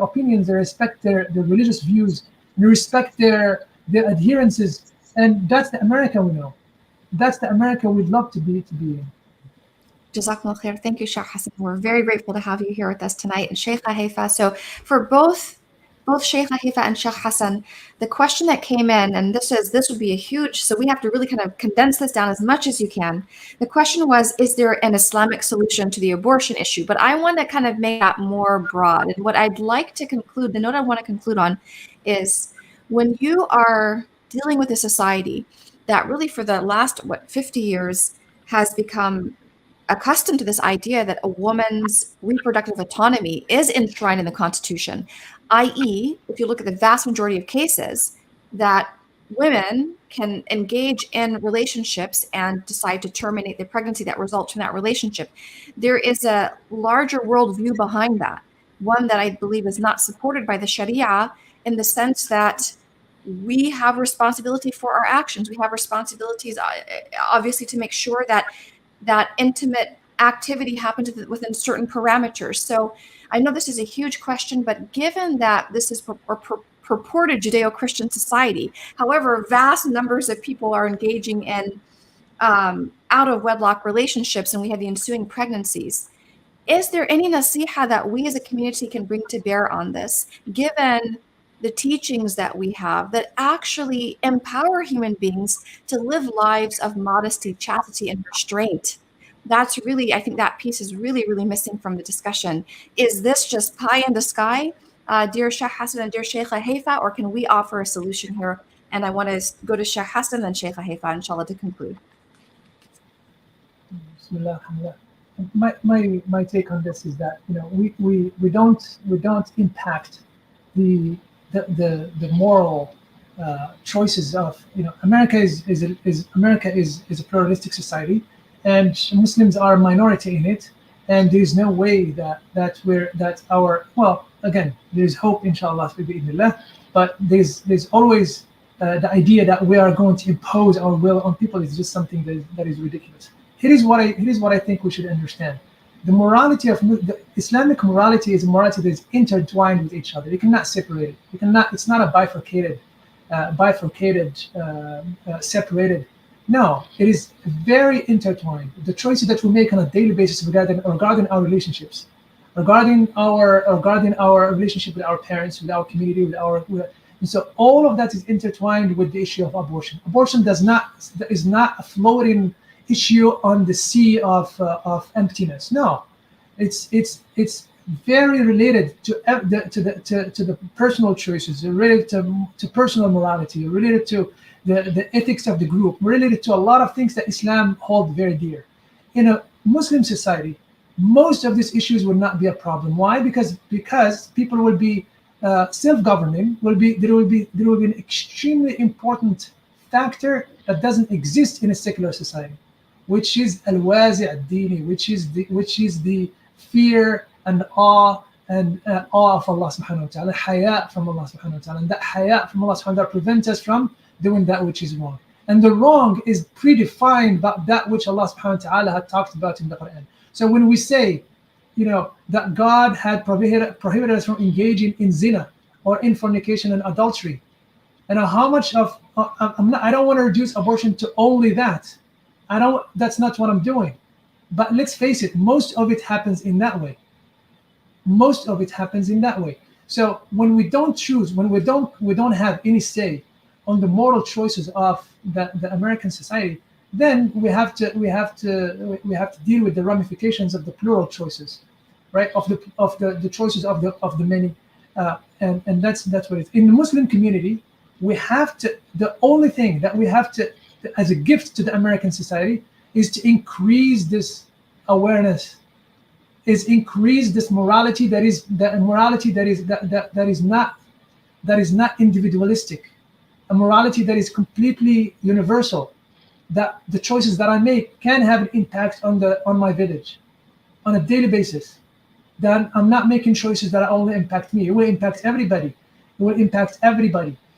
opinions, they respect their religious views, and respect their adherences. And that's the America we know. That's the America we'd love to be in. Jazakallah khair. Thank you, Sheikh Hassan. We're very grateful to have you here with us tonight. And Sheikh Haifaa, so for both Sheikh Haifaa and Sheikh Hassan, the question that came in, and this would be a huge, so we have to really kind of condense this down as much as you can. The question was, is there an Islamic solution to the abortion issue? But I want to kind of make that more broad. And what I'd like to conclude, the note I want to conclude on is, when you are dealing with a society that really for the last, 50 years has become accustomed to this idea that a woman's reproductive autonomy is enshrined in the Constitution, i.e., if you look at the vast majority of cases, that women can engage in relationships and decide to terminate the pregnancy that results from that relationship. There is a larger worldview behind that, one that I believe is not supported by the Sharia, in the sense that we have responsibility for our actions. We have responsibilities, obviously, to make sure that intimate activity happens within certain parameters. So I know this is a huge question, but given that this is purported Judeo-Christian society, however, vast numbers of people are engaging in out-of-wedlock relationships, and we have the ensuing pregnancies. Is there any nasiha that we as a community can bring to bear on this, given the teachings that we have that actually empower human beings to live lives of modesty, chastity, and restraint? That's really, I think that piece is really missing from the discussion. Is this just pie in the sky, dear Sheikh Hassan and dear Sheikh Haifaa, or can we offer a solution here? And I want to go to Sheikh Hassan and Sheikh Haifaa, inshallah, to conclude. Bismillah, alhamdulillah. My take on this is that, you know, we don't impact the moral choices of, you know, America is a pluralistic society, and Muslims are a minority in it, and there is no way that our, well, again, there's hope, inshallah, but there's always the idea that we are going to impose our will on people is just something that is ridiculous. Here is what I think we should understand. The morality of the Islamic morality is a morality that is intertwined with each other. You cannot separate it. You cannot. It's not a separated. No, it is very intertwined. The choices that we make on a daily basis regarding our relationships, regarding our relationship with our parents, with our community, and so all of that is intertwined with the issue of abortion. Abortion is not a floating issue on the sea of emptiness. No, it's very related to the personal choices, related to personal morality, related to the ethics of the group, related to a lot of things that Islam holds very dear. In a Muslim society, most of these issues will not be a problem. Why? Because people will be self-governing. There will be an extremely important factor that doesn't exist in a secular society, which is al-wazi' ad-dini, which is the fear and awe of Allah subhanahu wa ta'ala, haya from Allah subhanahu wa ta'ala, and that haya from Allah subhanahu wa ta'ala prevents us from doing that which is wrong. And the wrong is predefined by that which Allah subhanahu wa ta'ala had talked about in the Quran. So when we say, that God had prohibited us from engaging in zina or in fornication and adultery, and how much of I don't want to reduce abortion to only that. That's not what I'm doing. But let's face it, most of it happens in that way. So when we don't choose, when we don't have any say on the moral choices of the American society, then we have to deal with the ramifications of the plural choices, right? Of the choices of the many, and that's what it is. In the Muslim community, we have to. The only thing that we have to, as a gift to the American society, is to increase this awareness, is increase this morality that is not individualistic, a morality that is completely universal, that the choices that I make can have an impact on my village on a daily basis. That I'm not making choices that only impact me. It will impact everybody.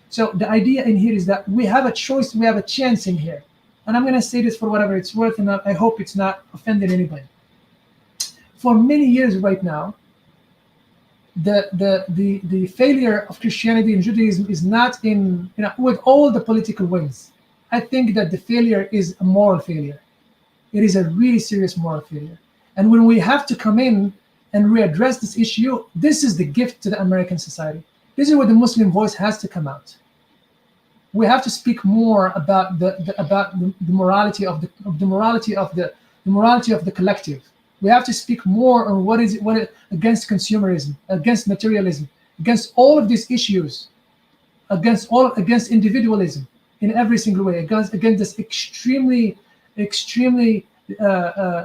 So the idea in here is that we have a choice, we have a chance in here. And I'm going to say this for whatever it's worth, and I hope it's not offending anybody. For many years right now, the failure of Christianity and Judaism is not in, with all the political wings. I think that the failure is a moral failure. It is a really serious moral failure. And when we have to come in and readdress this issue, this is the gift to the American society. This is where the Muslim voice has to come out. We have to speak more about the morality of the collective. We have to speak more on what against consumerism, against materialism, against all of these issues, against individualism in every single way, against this extremely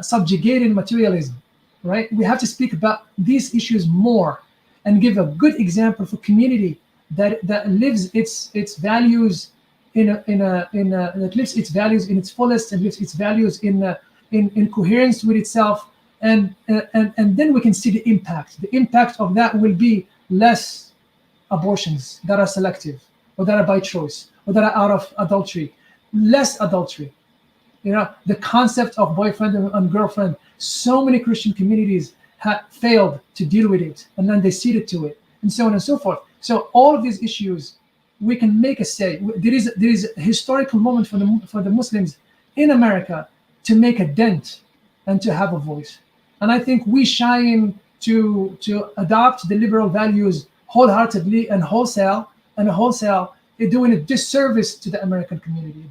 subjugating materialism, right? We have to speak about these issues more and give a good example for community that lives its values that lives its values in its fullest and lives its values in coherence with itself, and then we can see the impact. The impact of that will be less abortions that are selective or that are by choice or that are out of adultery, less adultery. The concept of boyfriend and girlfriend, so many Christian communities have failed to deal with it, and then they ceded to it, and so on and so forth. So all of these issues, we can make a say. There is a historical moment for the Muslims in America to make a dent and to have a voice. And I think we shine to adopt the liberal values wholeheartedly and wholesale, doing a disservice to the American community,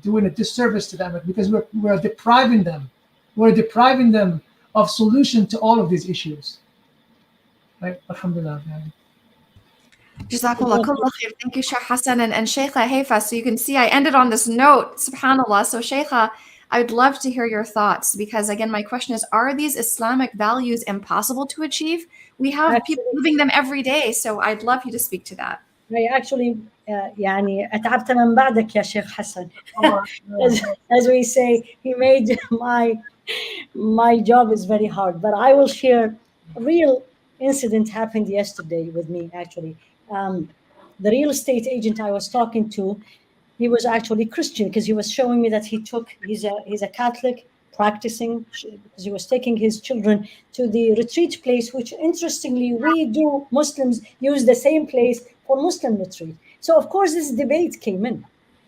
because we're depriving them. We're depriving them of solution to all of these issues. Right? Alhamdulillah. Jazakallah khair. Thank you, Sheikh Hassan and Sheikha Haifaa. So you can see I ended on this note, subhanAllah. So Sheikha, I would love to hear your thoughts, because again, my question is, are these Islamic values impossible to achieve? We have people living them every day. So I'd love you to speak to that. I actually يعني أتعبت من بعدك يا شيخ حسن. As we say, he made my job is very hard, but I will share a real incident happened yesterday with me, actually. The real estate agent I was talking to, he was actually Christian, because he was showing me that he's a Catholic practicing, because he was taking his children to the retreat place, which interestingly, we do Muslims use the same place for Muslim retreat. So of course this debate came in.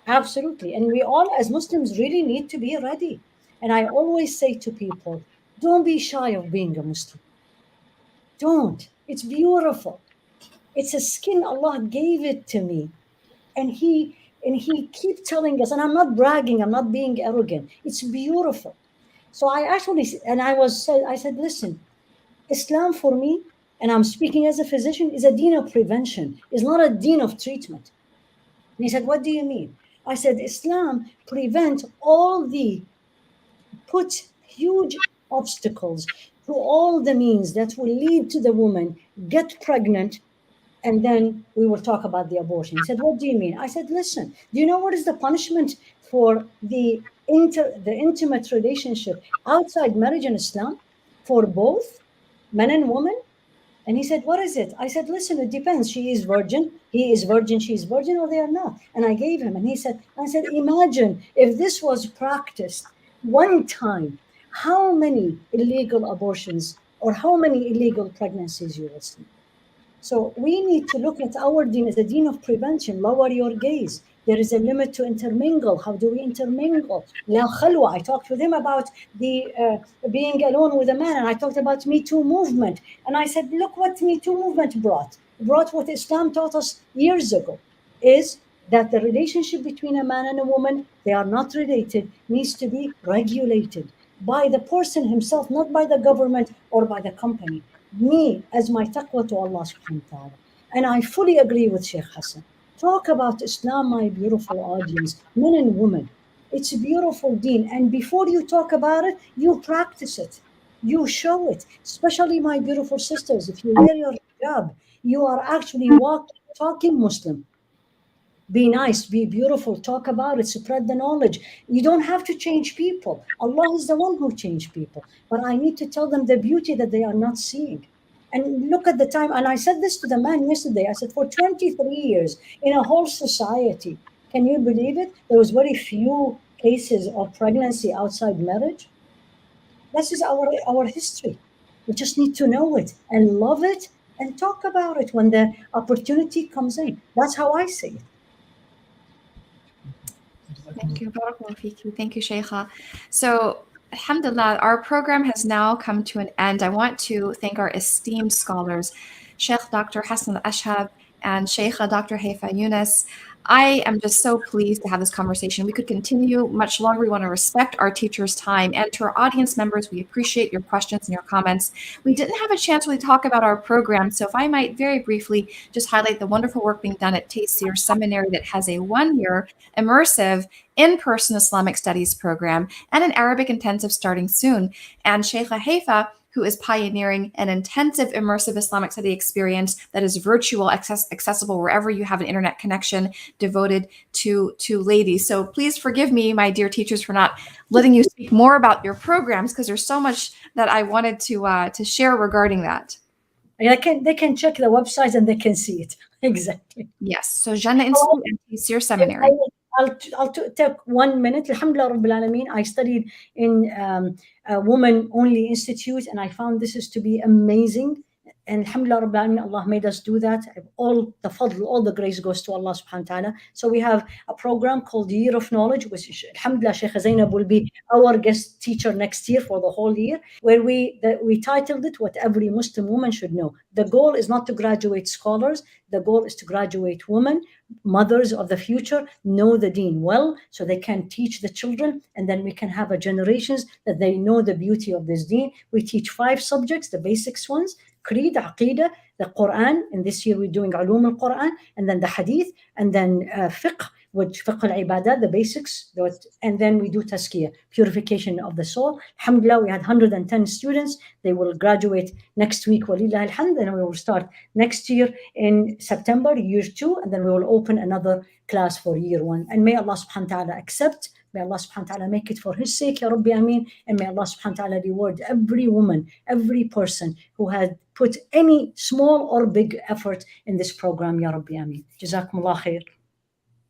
Absolutely. And we all as Muslims really need to be ready. And I always say to people, don't be shy of being a Muslim. Don't. It's beautiful. It's a skin, Allah gave it to me. And he keeps telling us, and I'm not bragging, I'm not being arrogant. It's beautiful. So I said, listen, Islam for me, and I'm speaking as a physician, is a deen of prevention. It's not a deen of treatment. And he said, what do you mean? I said, Islam prevents put huge obstacles to all the means that will lead to the woman get pregnant, and then we will talk about the abortion. He said, what do you mean? I said, listen, do you know what is the punishment for the intimate relationship outside marriage in Islam for both men and women? And he said, what is it? I said, listen, it depends. She is virgin, he is virgin, she is virgin, or they are not. And I gave him, and I said, imagine if this was practiced one time, how many illegal abortions or how many illegal pregnancies you will see. So we need to look at our deen as a deen of prevention. Lower your gaze. There is a limit to intermingle. How do we intermingle? La khalwa. I talked with him about the being alone with a man, and I talked about Me Too movement. And I said, look what Me Too movement brought. Brought what Islam taught us years ago, is that the relationship between a man and a woman, they are not related, needs to be regulated by the person himself, not by the government or by the company. Me as my taqwa to Allah subhanahu wa ta'ala. And I fully agree with Sheikh Hassan. Talk about Islam, my beautiful audience, men and women. It's a beautiful deen. And before you talk about it, you practice it. You show it. Especially my beautiful sisters, if you wear your hijab, you are actually talking Muslim. Be nice, be beautiful, talk about it, spread the knowledge. You don't have to change people. Allah is the one who changed people. But I need to tell them the beauty that they are not seeing. And look at the time, and I said this to the man yesterday, I said, for 23 years in a whole society, can you believe it? There was very few cases of pregnancy outside marriage. This is our history. We just need to know it and love it and talk about it when the opportunity comes in. That's how I see it. Thank you. Barakallahu feeki. Thank you, Sheikha. So, alhamdulillah, our program has now come to an end. I want to thank our esteemed scholars, Sheikh Dr. Hassan Lachheb and Sheikha Dr. Haifaa Younis. I am just so pleased to have this conversation. We could continue much longer. We want to respect our teachers' time. And to our audience members, we appreciate your questions and your comments. We didn't have a chance to really talk about our program, so if I might very briefly just highlight the wonderful work being done at Tayseer Seminary that has a one-year immersive in-person Islamic studies program and an Arabic intensive starting soon. And Sheikha Haifaa, who is pioneering an intensive immersive Islamic study experience that is virtual, accessible wherever you have an internet connection, devoted to ladies. So please forgive me, my dear teachers, for not letting you speak more about your programs, because there's so much that I wanted to share regarding that. They can check the website and they can see it. Exactly. Yes. So Jannah Institute and Tayseer Seminary. I'll take 1 minute. Alhamdulillah Rabbil Alameen. I studied in a woman-only institute, and I found this is to be amazing. And alhamdulillah Rabbil Alameen, Allah made us do that. All the fadl, all the grace goes to Allah subhanahu wa ta'ala. So we have a program called Year of Knowledge, which alhamdulillah Sheikh Zaynab will be our guest teacher next year for the whole year, where we titled it What Every Muslim Woman Should Know. The goal is not to graduate scholars. The goal is to graduate women, mothers of the future, know the deen well, so they can teach the children, and then we can have a generations that they know the beauty of this deen. We teach 5 subjects, the basics ones: Creed, Aqidah, the Quran, and this year we're doing Ulum al-Quran, and then the Hadith, and then Fiqh, which Fiqh al-Ibadat, the basics, and then we do Tazkiyah, purification of the soul. Alhamdulillah, we had 110 students. They will graduate next week, walillah alhamd, and we will start next year in September, year 2, and then we will open another class for year 1. And may Allah subhanahu wa ta'ala accept May Allah subhanahu wa ta'ala make it for his sake, Ya Rabbi Ameen. And may Allah subhanahu wa ta'ala reward every woman, every person who had put any small or big effort in this program, Ya Rabbi Ameen. Jazakumullah khair.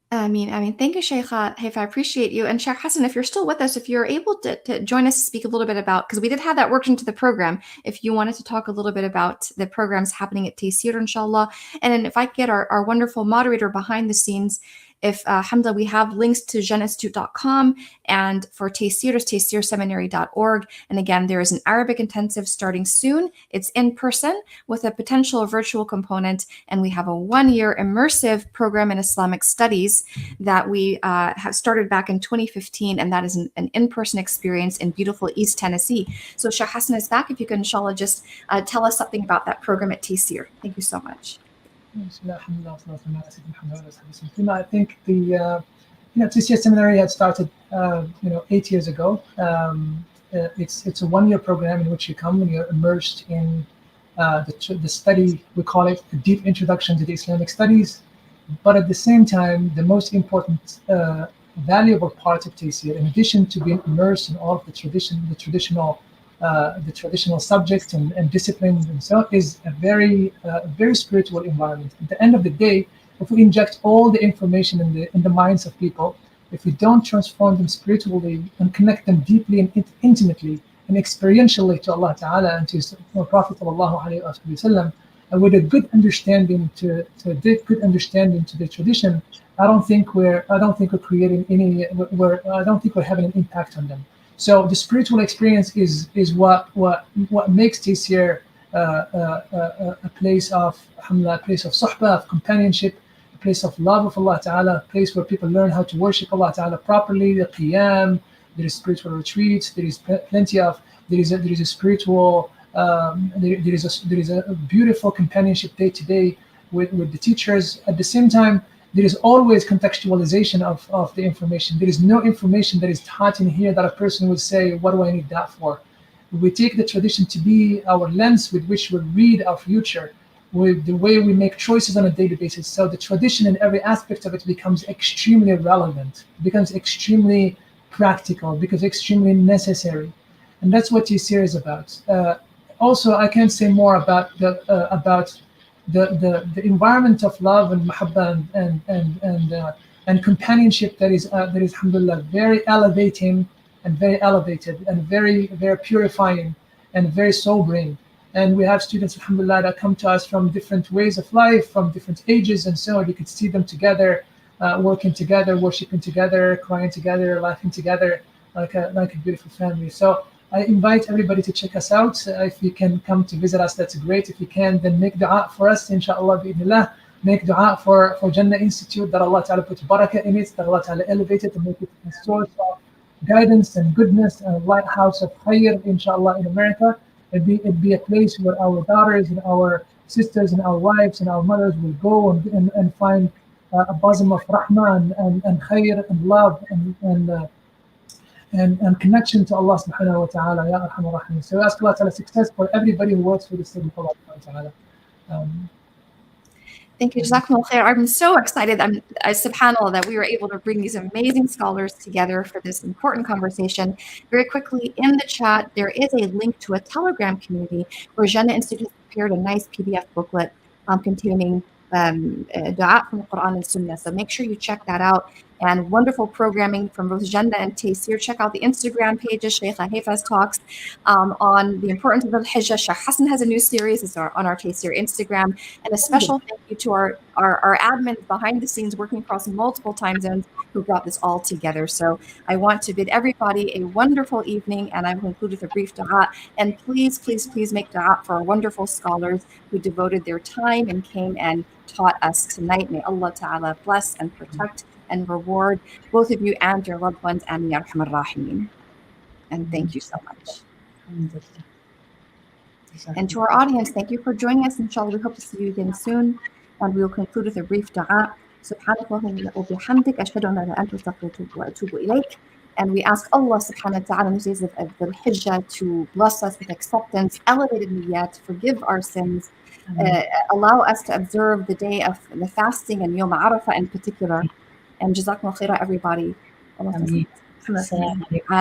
Ameen. Thank you, Shaykha Haifaa. I appreciate you. And Sheikh Hassan, if you're still with us, if you're able to join us to speak a little bit about, because we did have that worked into the program, if you wanted to talk a little bit about the programs happening at Tayseer, inshallah. And then if I could get our wonderful moderator behind the scenes, if, alhamdulillah, we have links to JannahInstitute.com, and for Tayseer is TayseerSeminary.org. And again, there is an Arabic intensive starting soon. It's in person with a potential virtual component. And we have a 1-year immersive program in Islamic studies that we have started back in 2015. And that is an in-person experience in beautiful East Tennessee. So Sheikh Hassan is back. If you can, inshallah, just tell us something about that program at Tayseer. Thank you so much. I think the Tayseer Seminary had started 8 years ago. It's a 1-year program in which you come and you're immersed in the study. We call it a deep introduction to the Islamic studies. But at the same time, the most important valuable part of Tayseer, in addition to being immersed in all of the traditional subjects and disciplines and so on, is a very spiritual environment. At the end of the day, if we inject all the information in the minds of people, if we don't transform them spiritually and connect them deeply and intimately and experientially to Allah Ta'ala and to His Prophet sallallahu alaihi wasallam, and with a good understanding to the tradition, I don't think we're having an impact on them. So the spiritual experience is what makes Tayseer a place of suhbah, of companionship, a place of love of Allah Ta'ala, a place where people learn how to worship Allah Ta'ala properly, the qiyam, there is spiritual retreats, there is a spiritual, there is a beautiful companionship day to day with the teachers. At the same time, there is always contextualization of the information. There is no information that is taught in here that a person would say, what do I need that for? We take the tradition to be our lens with which we read our future, with the way we make choices on a daily basis. So the tradition in every aspect of it becomes extremely relevant, becomes extremely practical, becomes extremely necessary. And that's what Tayseer is about. Also, I can't say more about the environment of love and mahabbah and companionship that is alhamdulillah very elevating and very elevated and very, very purifying and very sobering. And we have students alhamdulillah that come to us from different ways of life, from different ages, and so on. You could see them together, working together, worshiping together, crying together, laughing together, like a beautiful family. So I invite everybody to check us out. If you can come to visit us, that's great. If you can, then make dua for us, inshallah, bi'idhnillah. Make dua for Jannah Institute, that Allah Ta'ala put barakah in it, that Allah Ta'ala elevate it and make it a source of guidance and goodness and a lighthouse of khair, inshallah, in America. It'd be a place where our daughters and our sisters and our wives and our mothers will go and find a bosom of rahmah and khair and love and connection to Allah subhanahu wa ta'ala, ya arhamar rahim. So ask Allah Ta'ala success for everybody who works for the study of Allah Ta'ala. Thank you, Jazakumullah khair. I'm so excited. Subhanallah, that we were able to bring these amazing scholars together for this important conversation. Very quickly, in the chat, there is a link to a Telegram community where Jannah Institute has prepared a nice PDF booklet containing dua from the Quran and Sunnah. So make sure you check that out. And wonderful programming from both Jannah and Tayseer. Check out the Instagram pages, Sheikh Haifaa's talks on the importance of the Hijjah. Sheikh Hassan has a new series. It's on our Tayseer Instagram. And a special thank you to our admins behind the scenes working across multiple time zones who brought this all together. So I want to bid everybody a wonderful evening, and I will conclude with a brief dua. And please, please, please make dua for our wonderful scholars who devoted their time and came and taught us tonight. May Allah Ta'ala bless and protect and reward both of you and your loved ones. Ameen ya arhamar rahimin. And thank you so much. And to our audience, thank you for joining us. Inshallah, we hope to see you again soon. And we will conclude with a brief dua. Subhanallah wa bihamdik, ashhadu an la ilaha illa anta, astaghfiruka wa atubu ilayk. And we ask Allah subhanahu wa ta'ala in the days of the Hijjah to bless us with acceptance, elevated niyyat, forgive our sins, allow us to observe the day of the fasting and Yom Arafah in particular. And Jazakumullah khairah, everybody. السلام عليكم.